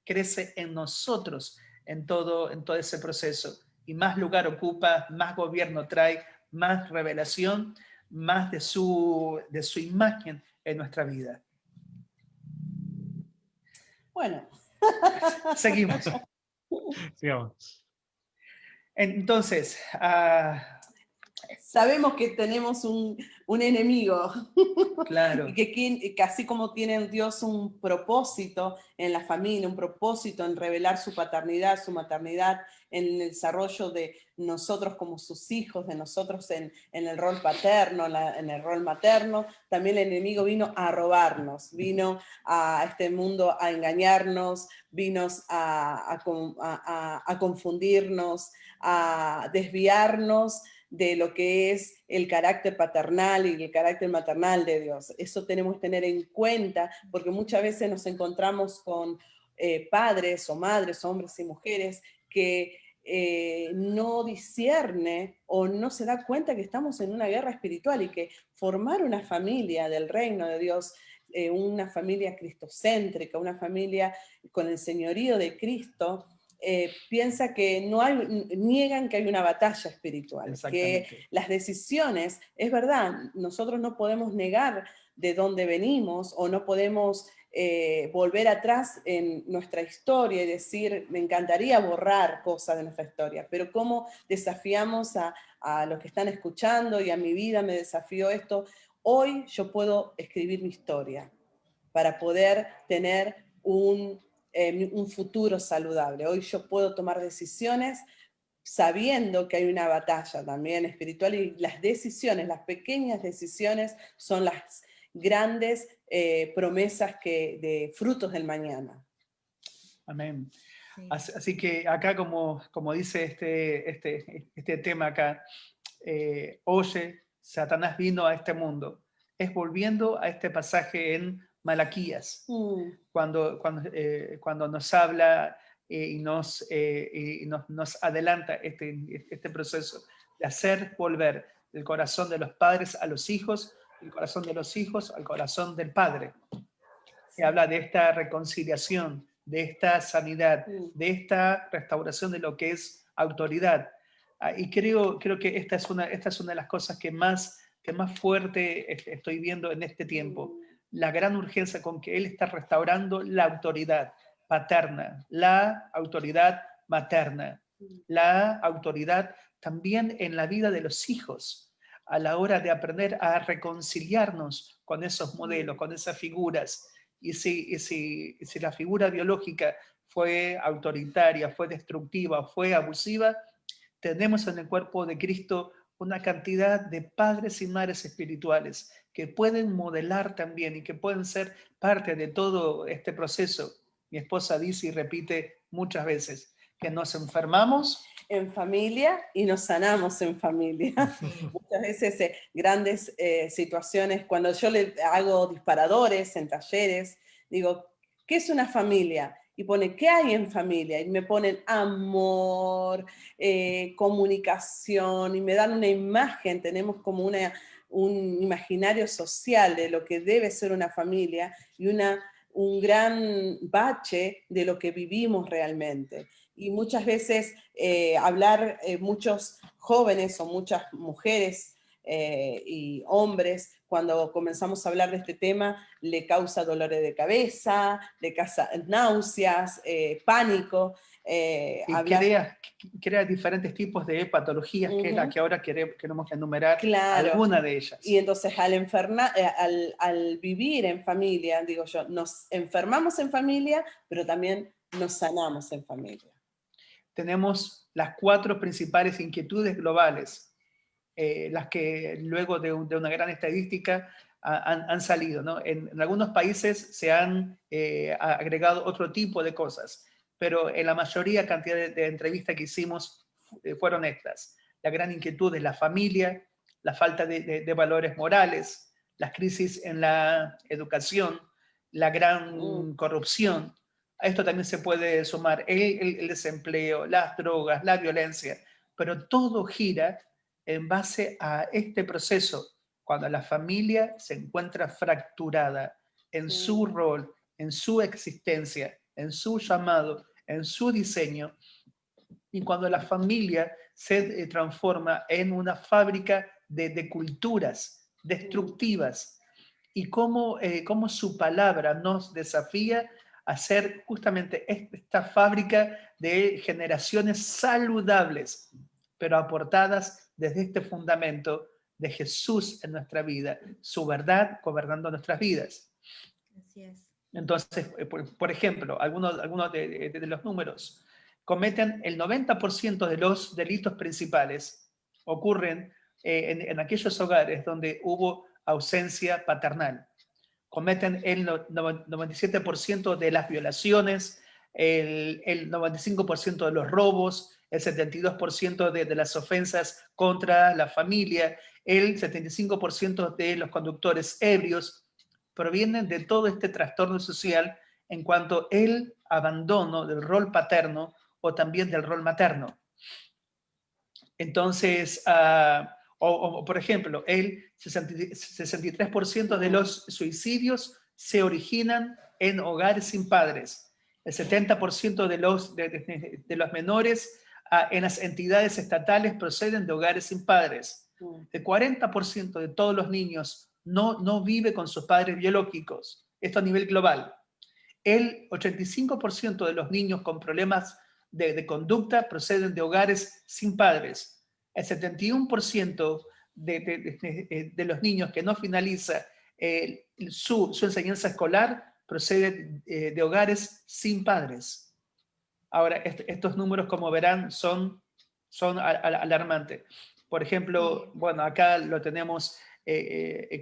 crece en nosotros en todo ese proceso. Y más lugar ocupa, más gobierno trae, más revelación, más de su imagen en nuestra vida. Bueno. Seguimos. Sigamos. Entonces, sabemos que tenemos un enemigo. Claro. Y que así como tiene en Dios un propósito en la familia, un propósito en revelar su paternidad, su maternidad, en el desarrollo de nosotros como sus hijos, de nosotros en el rol paterno, en el rol materno, también el enemigo vino a robarnos, vino a este mundo a engañarnos, vino a confundirnos, a desviarnos de lo que es el carácter paternal y el carácter maternal de Dios. Eso tenemos que tener en cuenta, porque muchas veces nos encontramos con padres o madres, hombres y mujeres, que no discierne o no se da cuenta que estamos en una guerra espiritual y que formar una familia del reino de Dios, una familia cristocéntrica, una familia con el señorío de Cristo, piensa que niegan que hay una batalla espiritual, que las decisiones, es verdad, nosotros no podemos negar de dónde venimos o no podemos volver atrás en nuestra historia y decir, me encantaría borrar cosas de nuestra historia, pero cómo desafiamos a los que están escuchando y a mi vida me desafió esto. Hoy yo puedo escribir mi historia para poder tener un futuro saludable. Hoy yo puedo tomar decisiones sabiendo que hay una batalla también espiritual y las decisiones, las pequeñas decisiones son las grandes promesas de frutos del mañana. Amén. Sí. Así que acá, como dice este tema acá, oye, Satanás vino a este mundo. Es volviendo a este pasaje en Malaquías, cuando nos habla y nos adelanta este proceso de hacer volver el corazón de los padres a los hijos, el corazón de los hijos al corazón del Padre. Y habla de esta reconciliación, de esta sanidad, de esta restauración de lo que es autoridad. Y creo que esta es una de las cosas que más fuerte estoy viendo en este tiempo. La gran urgencia con que Él está restaurando la autoridad paterna, la autoridad materna, la autoridad también en la vida de los hijos, a la hora de aprender a reconciliarnos con esos modelos, con esas figuras. Y si la figura biológica fue autoritaria, fue destructiva, fue abusiva, tenemos en el cuerpo de Cristo una cantidad de padres y madres espirituales que pueden modelar también y que pueden ser parte de todo este proceso. Mi esposa dice y repite muchas veces que nos enfermamos en familia y nos sanamos en familia. Muchas veces grandes situaciones, cuando yo le hago disparadores en talleres, digo, ¿qué es una familia? Y pone, ¿qué hay en familia? Y me ponen amor, comunicación, y me dan una imagen, tenemos como un imaginario social de lo que debe ser una familia y un gran bache de lo que vivimos realmente. Y muchas veces muchos jóvenes o muchas mujeres y hombres, cuando comenzamos a hablar de este tema, le causa dolores de cabeza, le causa náuseas, pánico. Y crea diferentes tipos de patologías, que es la que ahora queremos enumerar, claro, alguna de ellas. Y entonces al vivir en familia, digo yo, nos enfermamos en familia, pero también nos sanamos en familia. Tenemos las 4 principales inquietudes globales, las que luego de una gran estadística han salido, ¿no? En algunos países se han agregado otro tipo de cosas, pero en la mayoría cantidad de entrevistas que hicimos fueron estas. La gran inquietud es la familia, la falta de valores morales, las crisis en la educación, la gran corrupción. A esto también se puede sumar el desempleo, las drogas, la violencia, pero todo gira en base a este proceso, cuando la familia se encuentra fracturada en su rol, en su existencia, en su llamado, en su diseño, y cuando la familia se transforma en una fábrica de culturas destructivas, y cómo su palabra nos desafía a ser justamente esta fábrica de generaciones saludables, pero aportadas desde este fundamento de Jesús en nuestra vida, su verdad gobernando nuestras vidas. Así es. Entonces, por ejemplo, algunos de los números cometen el 90% de los delitos principales ocurren en aquellos hogares donde hubo ausencia paternal. Cometen el 97% de las violaciones, el 95% de los robos, el 72% de las ofensas contra la familia, el 75% de los conductores ebrios, provienen de todo este trastorno social en cuanto al abandono del rol paterno o también del rol materno. Entonces, por ejemplo, el 63% de los suicidios se originan en hogares sin padres. El 70% de los menores en las entidades estatales proceden de hogares sin padres. El 40% de todos los niños no vive con sus padres biológicos. Esto a nivel global. El 85% de los niños con problemas de conducta proceden de hogares sin padres. El 71% de los niños que no finaliza su enseñanza escolar procede de hogares sin padres. Ahora, estos números, como verán, son alarmantes. Por ejemplo, bueno, acá lo tenemos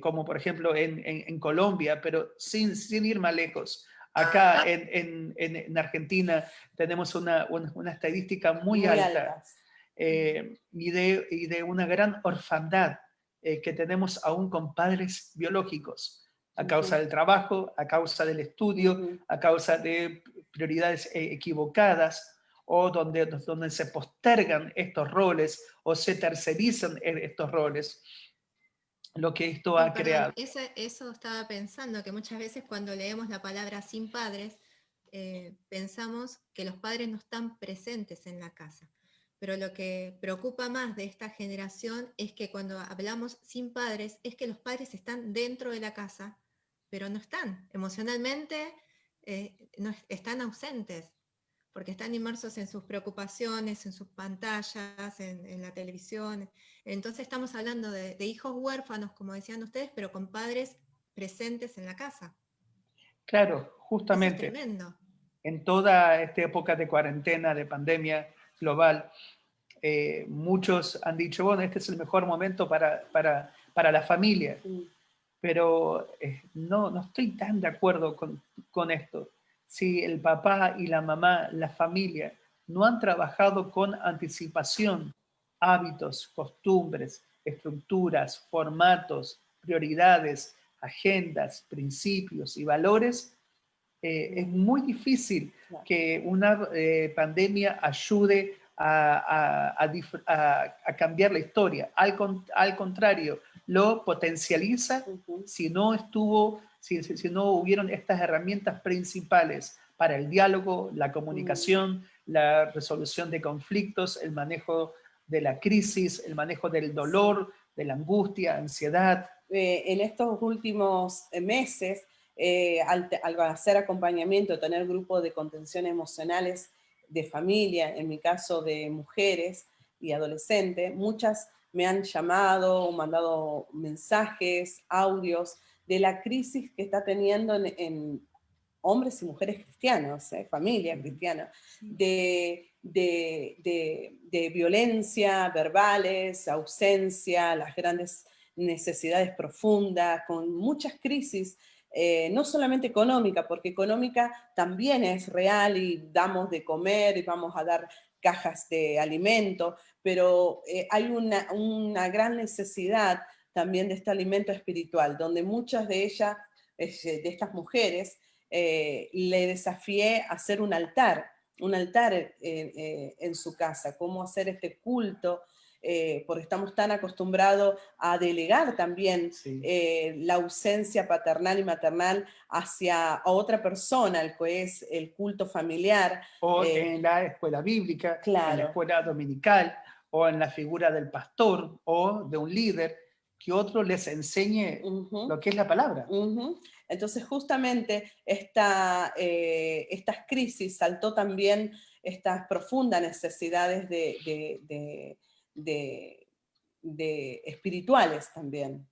como por ejemplo en Colombia, pero sin ir más lejos. Acá en Argentina tenemos una estadística muy alta y de una gran orfandad que tenemos aún con padres biológicos, a causa del trabajo, a causa del estudio, a causa de prioridades equivocadas, o donde se postergan estos roles o se tercerizan estos roles, lo que esto ha creado. Eso estaba pensando, que muchas veces cuando leemos la palabra sin padres, pensamos que los padres no están presentes en la casa. Pero lo que preocupa más de esta generación es que cuando hablamos sin padres, es que los padres están dentro de la casa, pero no están. Emocionalmente no están ausentes, porque están inmersos en sus preocupaciones, en sus pantallas, en la televisión. Entonces estamos hablando de hijos huérfanos, como decían ustedes, pero con padres presentes en la casa. Claro, justamente. Eso es tremendo. En toda esta época de cuarentena, de pandemia global, muchos han dicho, bueno, este es el mejor momento para la familia. Pero no estoy tan de acuerdo con esto. Si el papá y la mamá, la familia, no han trabajado con anticipación hábitos, costumbres, estructuras, formatos, prioridades, agendas, principios y valores, es muy difícil que una pandemia ayude a cambiar la historia. Al contrario, lo potencializa si no hubieron estas herramientas principales para el diálogo, la comunicación, la resolución de conflictos, el manejo de la crisis, el manejo del dolor, de la angustia, ansiedad. En estos últimos meses, al hacer acompañamiento, tener grupos de contención emocionales de familia, en mi caso de mujeres y adolescentes, muchas me han llamado o mandado mensajes, audios de la crisis que está teniendo en hombres y mujeres cristianos, familia cristiana, de violencia verbales, ausencia, las grandes necesidades profundas, con muchas crisis, no solamente económica, porque económica también es real y damos de comer y vamos a dar cajas de alimento, pero hay una gran necesidad también de este alimento espiritual, donde muchas de ellas, de estas mujeres, le desafié a hacer un altar en su casa, cómo hacer este culto, porque estamos tan acostumbrados a delegar también la ausencia paternal y maternal a otra persona, el que es el culto familiar. O en la escuela bíblica, claro, en la escuela dominical, o en la figura del pastor o de un líder, que otro les enseñe lo que es la palabra. Entonces, justamente estas crisis saltó también estas profundas necesidades de espirituales también.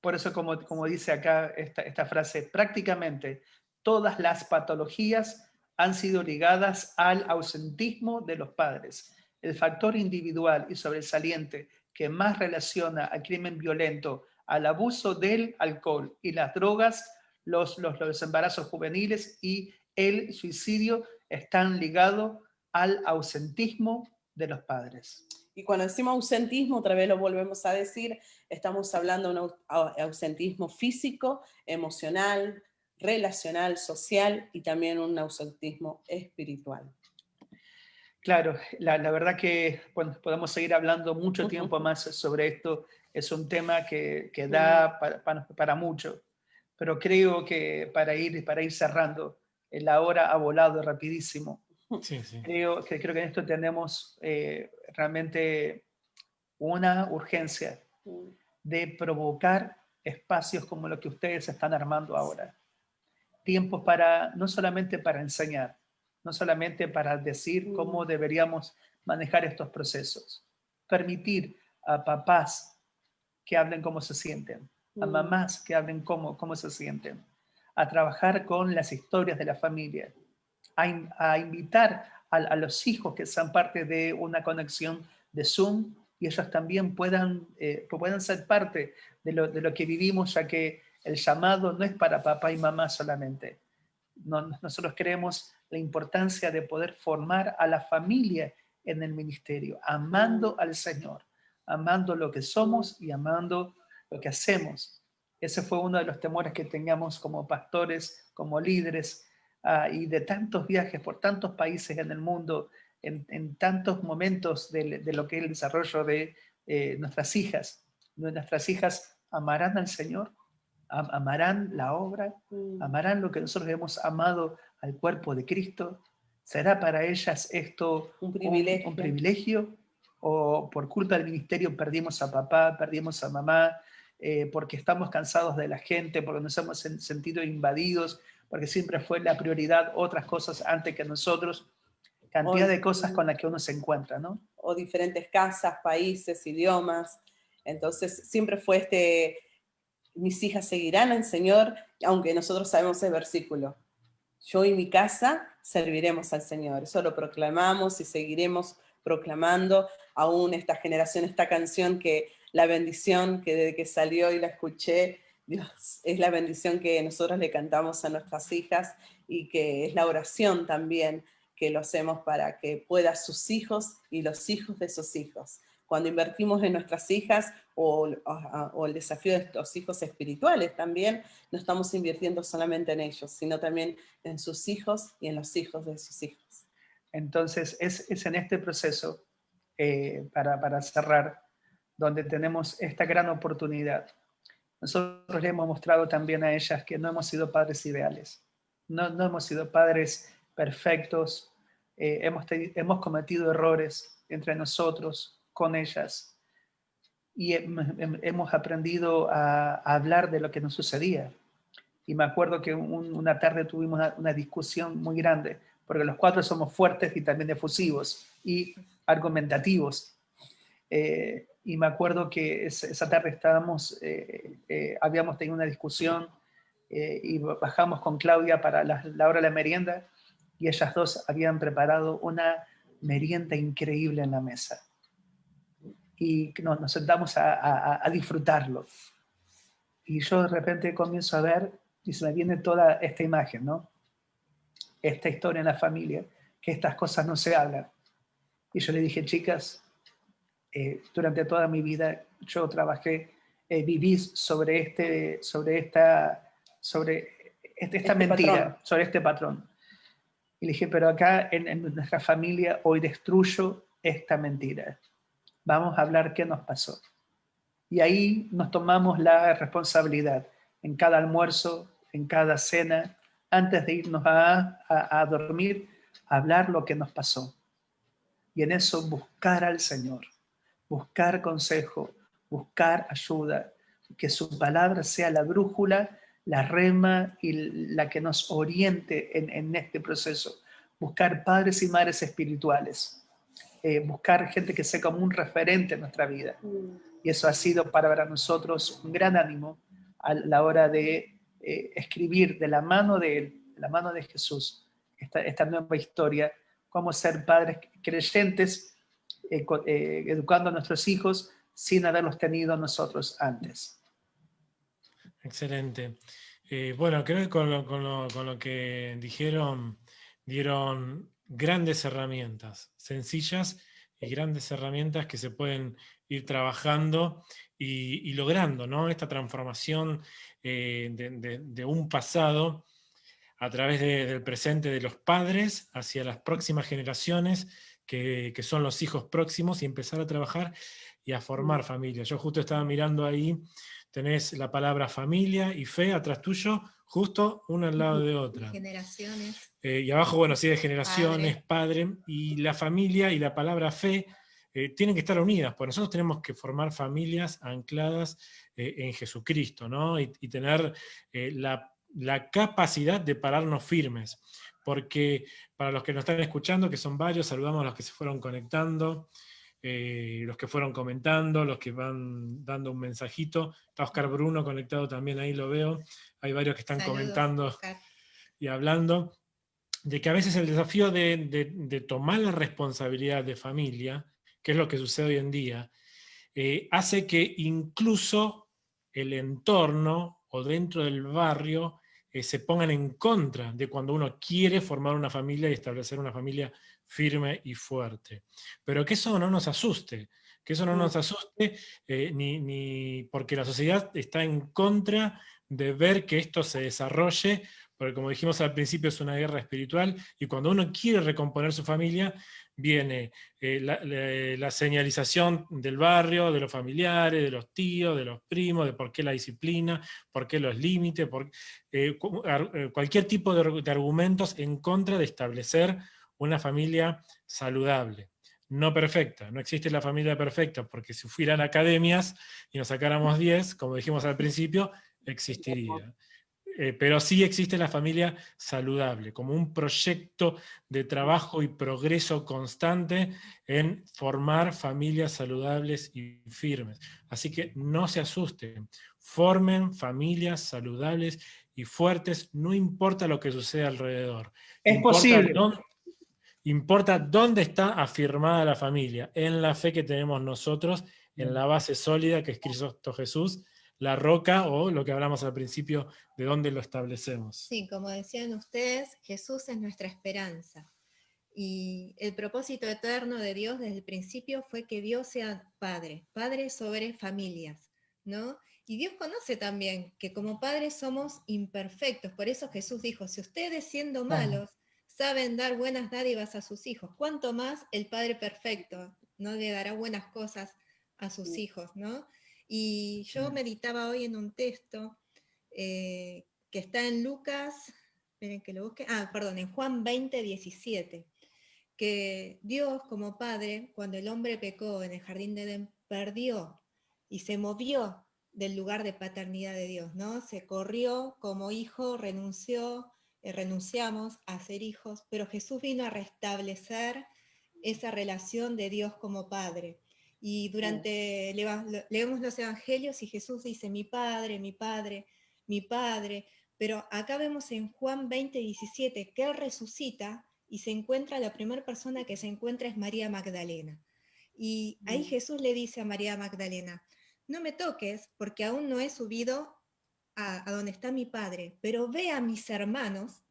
Por eso, como dice acá esta frase, prácticamente todas las patologías han sido ligadas al ausentismo de los padres. El factor individual y sobresaliente que más relaciona al crimen violento, al abuso del alcohol y las drogas, los embarazos juveniles y el suicidio están ligados al ausentismo de los padres. Y cuando decimos ausentismo, otra vez lo volvemos a decir, estamos hablando de un ausentismo físico, emocional, relacional, social y también un ausentismo espiritual. Claro, la verdad que podemos seguir hablando mucho tiempo más sobre esto. Es un tema que da para mucho, pero creo que para ir cerrando, la hora ha volado rapidísimo. Sí, sí. Creo que en esto tenemos realmente una urgencia de provocar espacios como los que ustedes están armando ahora. Tiempos no solamente para enseñar, no solamente para decir cómo deberíamos manejar estos procesos. Permitir a papás que hablen cómo se sienten, a mamás que hablen cómo se sienten, a trabajar con las historias de la familia, a invitar a los hijos que sean parte de una conexión de Zoom y ellos también puedan ser parte de lo que vivimos, ya que el llamado no es para papá y mamá solamente. Nosotros creemos la importancia de poder formar a la familia en el ministerio, amando al Señor, amando lo que somos y amando lo que hacemos. Ese fue uno de los temores que teníamos como pastores, como líderes, y de tantos viajes por tantos países en el mundo, en tantos momentos de lo que es el desarrollo de nuestras hijas. Nuestras hijas amarán al Señor, amarán la obra, amarán lo que nosotros hemos amado al cuerpo de Cristo. ¿Será para ellas esto un privilegio? ¿O por culpa del ministerio perdimos a papá, perdimos a mamá, porque estamos cansados de la gente, porque nos hemos sentido invadidos, porque siempre fue la prioridad otras cosas antes que nosotros? Cantidad de cosas con las que uno se encuentra, ¿no? O diferentes casas, países, idiomas. Entonces siempre fue mis hijas seguirán al Señor, aunque nosotros sabemos el versículo. Yo y mi casa serviremos al Señor. Eso lo proclamamos y seguiremos proclamando aún esta generación, esta canción que la bendición que desde que salió y la escuché, Dios, es la bendición que nosotros le cantamos a nuestras hijas y que es la oración también que lo hacemos para que puedan sus hijos y los hijos de sus hijos. Cuando invertimos en nuestras hijas o el desafío de estos hijos espirituales también, no estamos invirtiendo solamente en ellos, sino también en sus hijos y en los hijos de sus hijos. Entonces, es en este proceso, para cerrar, donde tenemos esta gran oportunidad. Nosotros le hemos mostrado también a ellas que no hemos sido padres ideales, no hemos sido padres perfectos, hemos cometido errores entre nosotros, con ellas, y hemos aprendido a hablar de lo que nos sucedía. Y me acuerdo que una tarde tuvimos una discusión muy grande, porque los cuatro somos fuertes y también efusivos y argumentativos. Y me acuerdo que esa tarde habíamos tenido una discusión y bajamos con Claudia para la hora de la merienda, y ellas dos habían preparado una merienda increíble en la mesa. Y nos sentamos a disfrutarlo. Y yo de repente comienzo a ver, y se me viene toda esta imagen, ¿no? Esta historia en la familia, que estas cosas no se hablan. Y yo le dije, chicas, durante toda mi vida yo trabajé, viví sobre esta mentira, patrón. Sobre este patrón. Y le dije, pero acá en nuestra familia hoy destruyo esta mentira. Vamos a hablar qué nos pasó. Y ahí nos tomamos la responsabilidad en cada almuerzo, en cada cena, antes de irnos a dormir, hablar lo que nos pasó. Y en eso buscar al Señor, buscar consejo, buscar ayuda, que su palabra sea la brújula, la rema y la que nos oriente en este proceso. Buscar padres y madres espirituales, buscar gente que sea como un referente en nuestra vida. Y eso ha sido para nosotros un gran ánimo a la hora de escribir de la mano de Él, de la mano de Jesús, esta nueva historia, cómo ser padres creyentes, educando a nuestros hijos sin haberlos tenido nosotros antes. Excelente. Bueno, creo que con lo que dijeron, dieron grandes herramientas, sencillas y grandes herramientas que se pueden ir trabajando y logrando, ¿no? Esta transformación de un pasado a través del presente de los padres hacia las próximas generaciones, que son los hijos próximos, y empezar a trabajar y a formar familia. Yo justo estaba mirando ahí, tenés la palabra familia y fe atrás tuyo, justo una al lado de otra. Generaciones. Y abajo, bueno, sí, de generaciones, padre, y la familia y la palabra fe tienen que estar unidas, porque nosotros tenemos que formar familias ancladas en Jesucristo, ¿no? Y tener la capacidad de pararnos firmes, porque para los que nos están escuchando, que son varios, saludamos a los que se fueron conectando, los que fueron comentando, los que van dando un mensajito. Está Oscar Bruno conectado también, ahí lo veo. Hay varios que están Saludos, comentando Oscar. Y hablando de que a veces el desafío de tomar la responsabilidad de familia, que es lo que sucede hoy en día, hace que incluso el entorno o dentro del barrio se pongan en contra de cuando uno quiere formar una familia y establecer una familia firme y fuerte. Pero que eso no nos asuste, ni porque la sociedad está en contra de ver que esto se desarrolle, porque como dijimos al principio es una guerra espiritual, y cuando uno quiere recomponer su familia, viene la señalización del barrio, de los familiares, de los tíos, de los primos, de por qué la disciplina, por qué los límites, cualquier tipo de argumentos en contra de establecer una familia saludable. No perfecta, no existe la familia perfecta, porque si fueran academias y nos sacáramos 10, como dijimos al principio, existiría. Pero sí existe la familia saludable, como un proyecto de trabajo y progreso constante en formar familias saludables y firmes. Así que no se asusten, formen familias saludables y fuertes, no importa lo que suceda alrededor. Importa dónde está afirmada la familia, en la fe que tenemos nosotros, en la base sólida que es Cristo Jesús, la roca, o lo que hablamos al principio, de dónde lo establecemos. Sí, como decían ustedes, Jesús es nuestra esperanza. Y el propósito eterno de Dios desde el principio fue que Dios sea padre sobre familias, ¿no? Y Dios conoce también que como padres somos imperfectos. Por eso Jesús dijo, si ustedes siendo malos saben dar buenas dádivas a sus hijos, ¿cuánto más el Padre perfecto no le dará buenas cosas a sus hijos, ¿no? Y yo meditaba hoy en un texto que está en Lucas, esperen que lo busque, perdón, en Juan 20:17, que Dios como Padre, cuando el hombre pecó en el jardín de Edén, perdió y se movió del lugar de paternidad de Dios, ¿no? Se corrió como hijo, renunciamos a ser hijos, pero Jesús vino a restablecer esa relación de Dios como Padre. Y leemos los evangelios y Jesús dice, mi Padre, mi Padre, mi Padre, pero acá vemos en Juan 20:17 que Él resucita y se encuentra, la primera persona que se encuentra es María Magdalena. Y ahí Jesús le dice a María Magdalena, no me toques porque aún no he subido a donde está mi Padre, pero ve a mis hermanos,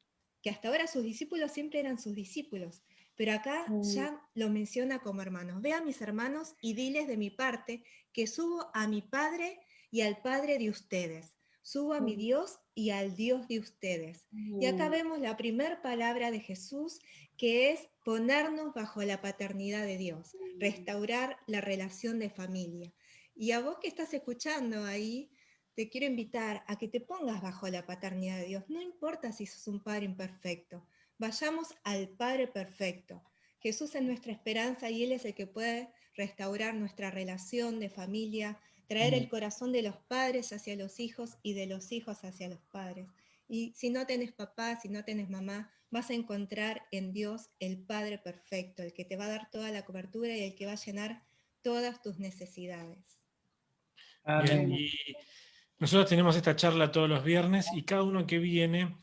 que hasta ahora sus discípulos siempre eran sus discípulos, pero acá ya lo menciona como hermanos. Ve a mis hermanos y diles de mi parte que subo a mi Padre y al Padre de ustedes. Subo a mi Dios y al Dios de ustedes. Y acá vemos la primera palabra de Jesús, que es ponernos bajo la paternidad de Dios, restaurar la relación de familia. Y a vos que estás escuchando ahí, te quiero invitar a que te pongas bajo la paternidad de Dios. No importa si sos un padre imperfecto. Vayamos al Padre perfecto. Jesús es nuestra esperanza y Él es el que puede restaurar nuestra relación de familia, traer el corazón de los padres hacia los hijos y de los hijos hacia los padres. Y si no tenés papá, si no tenés mamá, vas a encontrar en Dios el Padre perfecto, el que te va a dar toda la cobertura y el que va a llenar todas tus necesidades. Bien, Amén. y nosotros tenemos esta charla todos los viernes y cada uno que viene,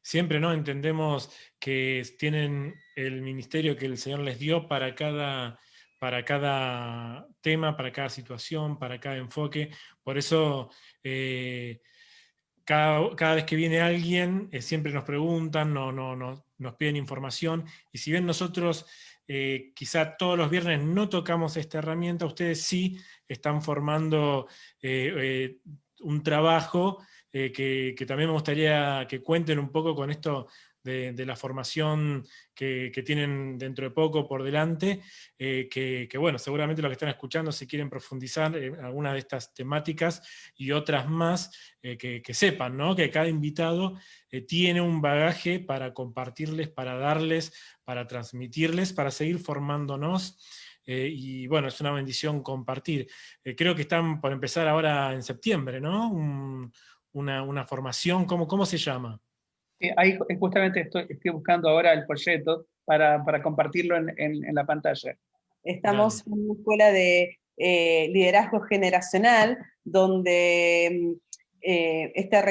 siempre, ¿no? Entendemos que tienen el ministerio que el Señor les dio para cada tema, para cada situación, para cada enfoque. Por eso, cada vez que viene alguien, siempre nos preguntan, nos piden información, y si bien nosotros quizá todos los viernes no tocamos esta herramienta, ustedes sí están formando un trabajo que también me gustaría que cuenten un poco con esto de la formación que tienen dentro de poco por delante, que bueno, seguramente los que están escuchando, si quieren profundizar en algunas de estas temáticas y otras más, que sepan, ¿no? Que cada invitado tiene un bagaje para compartirles, para darles, para transmitirles, para seguir formándonos. Y bueno, es una bendición compartir. Creo que están por empezar ahora en septiembre, ¿no? Una formación, ¿cómo se llama? Ahí justamente estoy buscando ahora el folleto para compartirlo en la pantalla. Estamos Dale. en una escuela de liderazgo generacional donde dar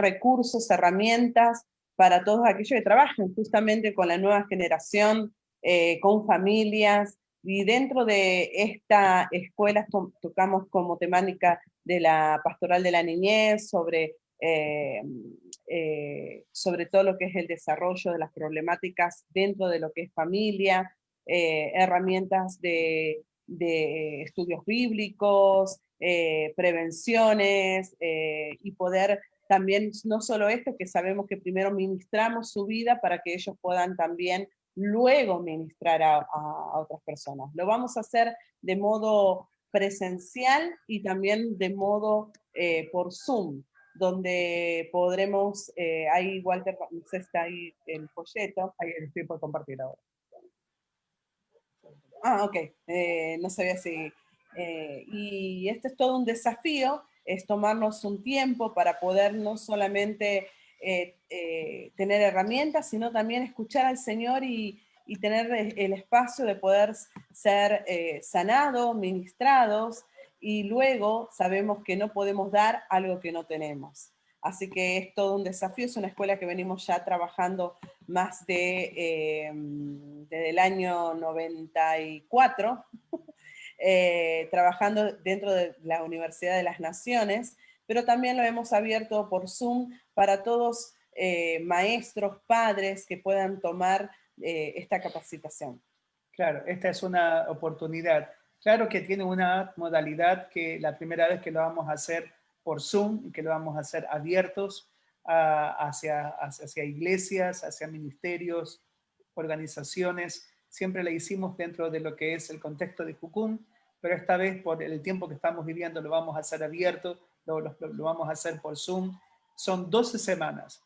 recursos, herramientas para todos aquellos que trabajan justamente con la nueva generación, con familias, y dentro de esta escuela tocamos como temática de la pastoral de la niñez, sobre todo lo que es el desarrollo de las problemáticas dentro de lo que es familia, herramientas de estudios bíblicos, prevenciones, y poder también, no solo esto, que sabemos que primero ministramos su vida para que ellos puedan también luego ministrar a otras personas. Lo vamos a hacer de modo presencial y también de modo por Zoom, donde podremos, ahí Walter, está ahí el folleto. Ahí estoy por compartir ahora. Ok, no sabía si... y este es todo un desafío, es tomarnos un tiempo para poder no solamente tener herramientas, sino también escuchar al Señor y tener el espacio de poder ser sanados, ministrados, y luego sabemos que no podemos dar algo que no tenemos. Así que es todo un desafío, es una escuela que venimos ya trabajando más desde el año 94, trabajando dentro de la Universidad de las Naciones, pero también lo hemos abierto por Zoom para todos maestros, padres que puedan tomar esta capacitación. Claro, esta es una oportunidad. Claro que tiene una modalidad que la primera vez que lo vamos a hacer por Zoom y que lo vamos a hacer abiertos hacia iglesias, hacia ministerios, organizaciones. Siempre la hicimos dentro de lo que es el contexto de Jucún, pero esta vez por el tiempo que estamos viviendo lo vamos a hacer abierto, lo vamos a hacer por Zoom. Son 12 semanas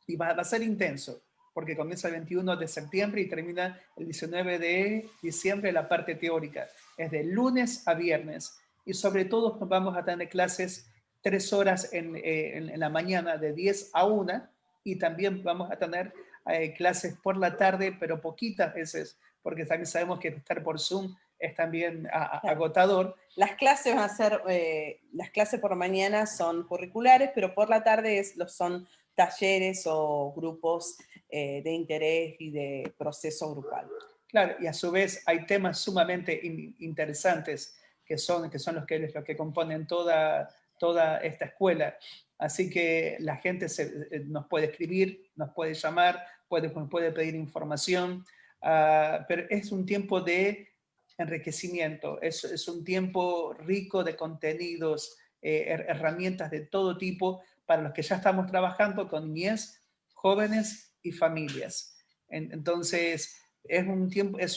y va a ser intenso, porque comienza el 21 de septiembre y termina el 19 de diciembre la parte teórica. Es de lunes a viernes y sobre todo vamos a tener clases 3 horas en la mañana de 10 a 1 y también vamos a tener clases por la tarde, pero poquitas veces, porque también sabemos que estar por Zoom es también agotador. Las clases van a ser, las clases por la mañana son curriculares, pero por la tarde son talleres o grupos de interés y de proceso grupal. Claro, y a su vez hay temas sumamente interesantes que son los que componen toda esta escuela. Así que la gente nos puede escribir, nos puede llamar, puede pedir información, pero es un tiempo de enriquecimiento, es un tiempo rico de contenidos, herramientas de todo tipo para los que ya estamos trabajando con niñez, jóvenes y familias. Entonces, es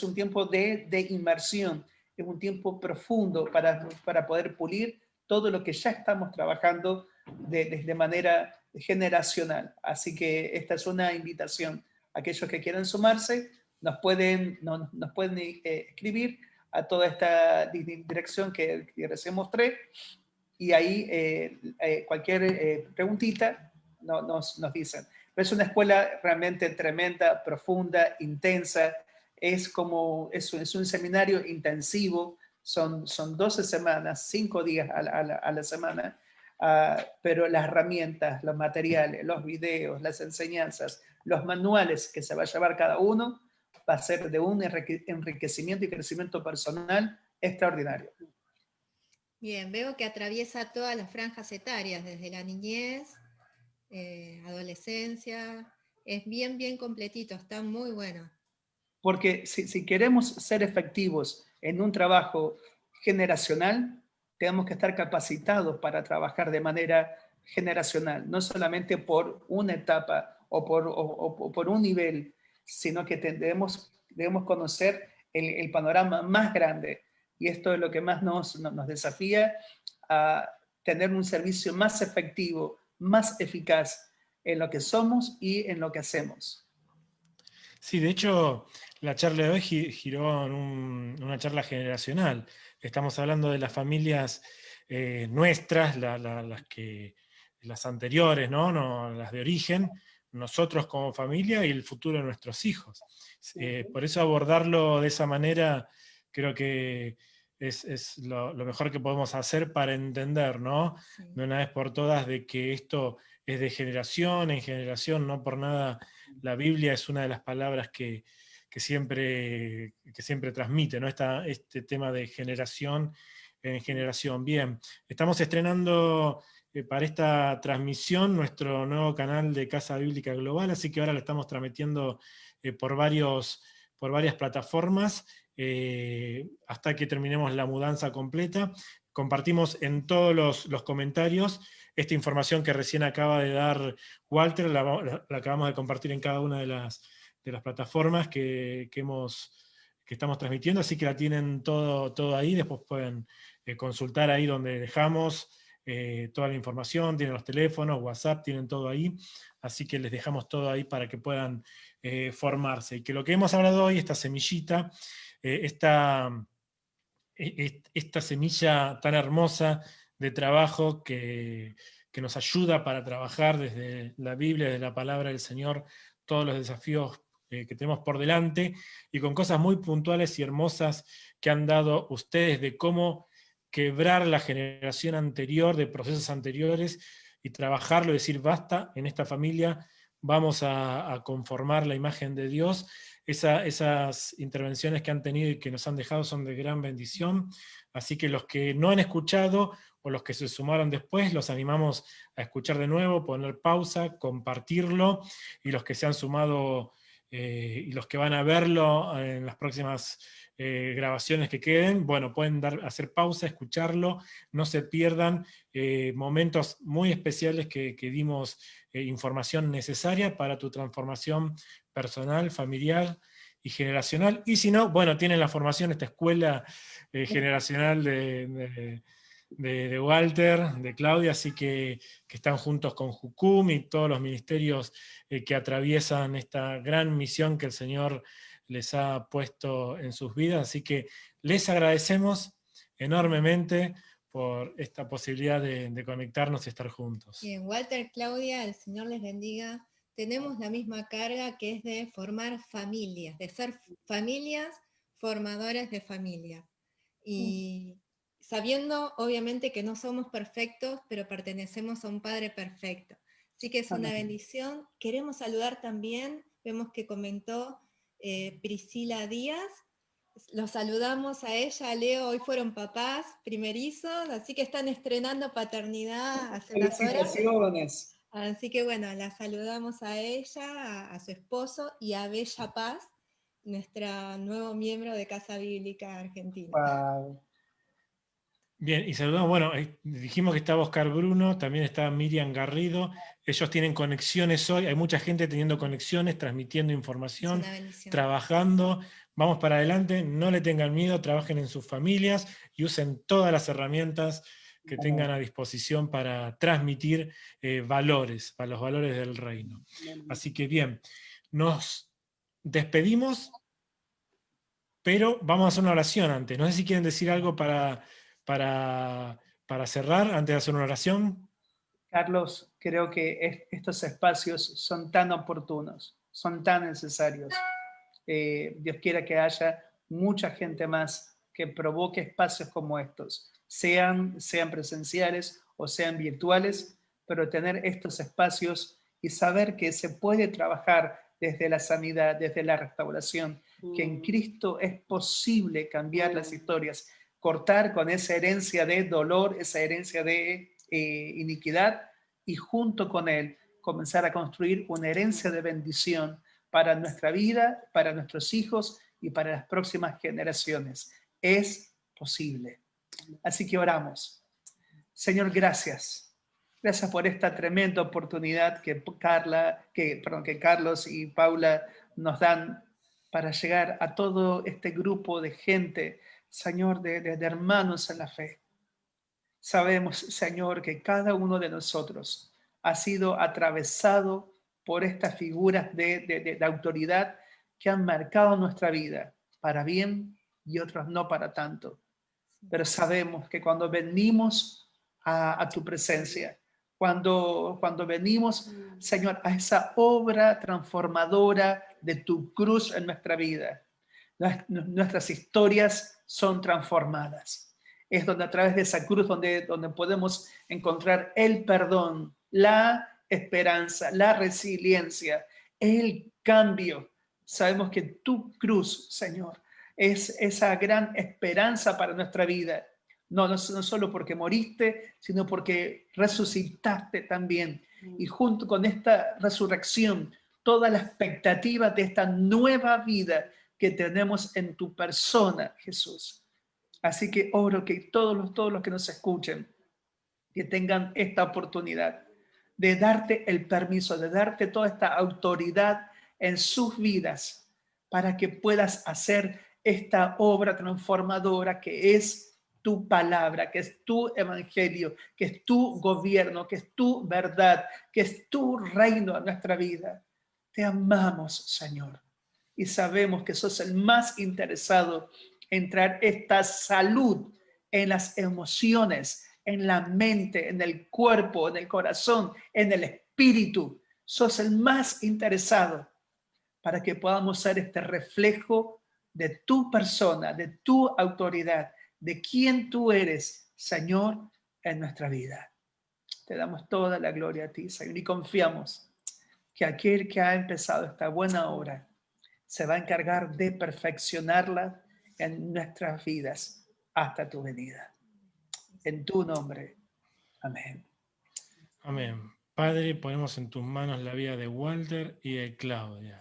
un tiempo de inmersión, es un tiempo profundo para poder pulir todo lo que ya estamos trabajando de manera generacional. Así que esta es una invitación. Aquellos que quieran sumarse nos pueden escribir a toda esta dirección que recién mostré y ahí cualquier preguntita nos dicen. Pero es una escuela realmente tremenda, profunda, intensa. Es un seminario intensivo. Son 12 semanas, 5 días a la semana. Pero las herramientas, los materiales, los videos, las enseñanzas, los manuales que se va a llevar cada uno, va a ser de un enriquecimiento y crecimiento personal extraordinario. Bien, veo que atraviesa todas las franjas etarias, desde la niñez, adolescencia, es bien completito, está muy bueno. Porque si queremos ser efectivos en un trabajo generacional, tenemos que estar capacitados para trabajar de manera generacional, no solamente por una etapa o por un nivel, sino que debemos conocer el panorama más grande. Y esto es lo que más nos desafía a tener un servicio más efectivo, más eficaz en lo que somos y en lo que hacemos. Sí, de hecho, la charla de hoy giró en una charla generacional. Estamos hablando de las familias nuestras, las anteriores, ¿no? Las de origen, nosotros como familia y el futuro de nuestros hijos. Por eso abordarlo de esa manera creo que es lo mejor que podemos hacer para entender, ¿no? Sí. De una vez por todas, de que esto es de generación en generación, no por nada la Biblia es una de las palabras que siempre transmite, ¿no? Este tema de generación en generación. Bien, estamos estrenando para esta transmisión nuestro nuevo canal de Casa Bíblica Global, así que ahora lo estamos transmitiendo por varias plataformas hasta que terminemos la mudanza completa. Compartimos en todos los comentarios esta información que recién acaba de dar Walter, la acabamos de compartir en cada una de las plataformas que estamos transmitiendo, así que la tienen todo ahí, después pueden consultar ahí donde dejamos toda la información, tienen los teléfonos, WhatsApp, tienen todo ahí, así que les dejamos todo ahí para que puedan formarse. Y que lo que hemos hablado hoy, esta semillita, esta semilla tan hermosa de trabajo que nos ayuda para trabajar desde la Biblia, desde la palabra del Señor, todos los desafíos que tenemos por delante, y con cosas muy puntuales y hermosas que han dado ustedes de cómo quebrar la generación anterior, de procesos anteriores, y trabajarlo, decir, basta, en esta familia vamos a conformar la imagen de Dios. Esas intervenciones que han tenido y que nos han dejado son de gran bendición, así que los que no han escuchado o los que se sumaron después, los animamos a escuchar de nuevo, poner pausa, compartirlo, y los que se han sumado y los que van a verlo en las próximas grabaciones que queden, bueno, pueden hacer pausa, escucharlo, no se pierdan momentos muy especiales que dimos información necesaria para tu transformación personal, familiar y generacional, y si no, bueno, tienen la formación, esta escuela generacional de Walter, de Claudia, así que están juntos con Jucum y todos los ministerios que atraviesan esta gran misión que el Señor les ha puesto en sus vidas, así que les agradecemos enormemente por esta posibilidad de conectarnos y estar juntos. Bien, Walter, Claudia, el Señor les bendiga. Tenemos la misma carga que es de formar familias, de ser familias formadoras de familias. Y sabiendo, obviamente, que no somos perfectos, pero pertenecemos a un Padre perfecto. Así que es una Amén. bendición. Queremos saludar también, vemos que comentó Priscila Díaz. Los saludamos a ella, a Leo, hoy fueron papás primerizos, así que están estrenando paternidad hace unas horas. Felicitaciones. Así que bueno, la saludamos a ella, a su esposo y a Bella Paz, nuestra nuevo miembro de Casa Bíblica Argentina. Wow. Bien, y saludamos, bueno, dijimos que estaba Oscar Bruno, también está Miriam Garrido, ellos tienen conexiones hoy, hay mucha gente teniendo conexiones, transmitiendo Es información, una bendición. trabajando, vamos para adelante, no le tengan miedo, trabajen en sus familias y usen todas las herramientas que tengan a disposición para transmitir valores, para los valores del reino. Así que bien, nos despedimos, pero vamos a hacer una oración antes. No sé si quieren decir algo para cerrar, antes de hacer una oración. Carlos, creo que estos espacios son tan oportunos, son tan necesarios. Dios quiera que haya mucha gente más que provoque espacios como estos, sean presenciales o sean virtuales, pero tener estos espacios y saber que se puede trabajar desde la sanidad, desde la restauración, que en Cristo es posible cambiar las historias, cortar con esa herencia de dolor, esa herencia de iniquidad, y junto con Él comenzar a construir una herencia de bendición para nuestra vida, para nuestros hijos y para las próximas generaciones. Es posible. Así que oramos. Señor, gracias. Gracias por esta tremenda oportunidad que Carlos y Paula nos dan para llegar a todo este grupo de gente, Señor, de hermanos en la fe. Sabemos, Señor, que cada uno de nosotros ha sido atravesado por estas figuras de autoridad que han marcado nuestra vida, para bien y otros no para tanto. Pero sabemos que cuando venimos a tu presencia, cuando venimos, Señor, a esa obra transformadora de tu cruz en nuestra vida, nuestras historias son transformadas. Es donde a través de esa cruz donde podemos encontrar el perdón, la esperanza, la resiliencia, el cambio. Sabemos que tu cruz, Señor, es esa gran esperanza para nuestra vida. No solo porque moriste, sino porque resucitaste también. Y junto con esta resurrección, toda la expectativa de esta nueva vida que tenemos en tu persona, Jesús. Así que oro que todos los que nos escuchen, que tengan esta oportunidad de darte el permiso, de darte toda esta autoridad en sus vidas para que puedas hacer esta obra transformadora que es tu palabra, que es tu evangelio, que es tu gobierno, que es tu verdad, que es tu reino en nuestra vida. Te amamos, Señor, y sabemos que sos el más interesado en traer esta salud en las emociones, en la mente, en el cuerpo, en el corazón, en el espíritu. Sos el más interesado para que podamos ser este reflejo de tu persona, de tu autoridad, de quién tú eres, Señor, en nuestra vida. Te damos toda la gloria a ti, Señor, y confiamos que aquel que ha empezado esta buena obra se va a encargar de perfeccionarla en nuestras vidas hasta tu venida. En tu nombre. Amén. Amén. Padre, ponemos en tus manos la vida de Walter y de Claudia.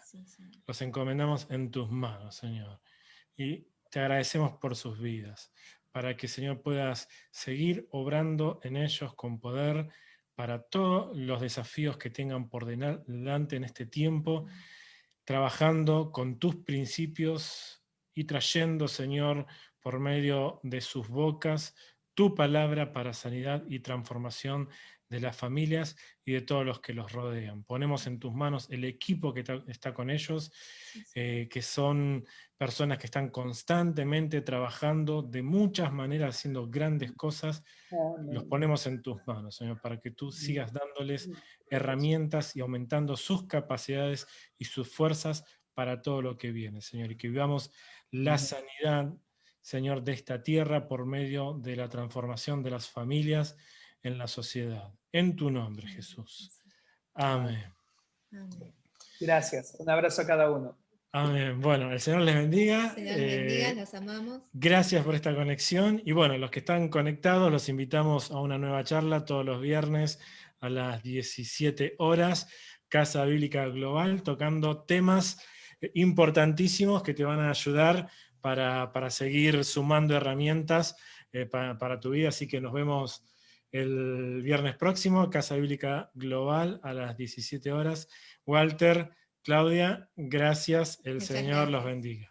Los encomendamos en tus manos, Señor. Y te agradecemos por sus vidas, para que, Señor, puedas seguir obrando en ellos con poder para todos los desafíos que tengan por delante en este tiempo. trabajando con tus principios y trayendo, Señor, por medio de sus bocas, tu palabra para sanidad y transformación de las familias y de todos los que los rodean. Ponemos en tus manos el equipo que está con ellos, que son personas que están constantemente trabajando de muchas maneras, haciendo grandes cosas. Los ponemos en tus manos, Señor, para que tú sigas dándoles herramientas y aumentando sus capacidades y sus fuerzas para todo lo que viene, Señor, y que vivamos la sanidad, Señor, de esta tierra por medio de la transformación de las familias en la sociedad. En tu nombre, Jesús. Amén. Amén. Gracias. Un abrazo a cada uno. Amén. Bueno, el Señor les bendiga. Señor les bendiga, los amamos. Gracias por esta conexión. Y bueno, los que están conectados, los invitamos a una nueva charla todos los viernes a las 17 horas, Casa Bíblica Global, tocando temas importantísimos que te van a ayudar para seguir sumando herramientas para tu vida. Así que nos vemos el viernes próximo, Casa Bíblica Global a las 17 horas. Walter, Claudia, gracias. El Muchas Señor los gracias. bendiga.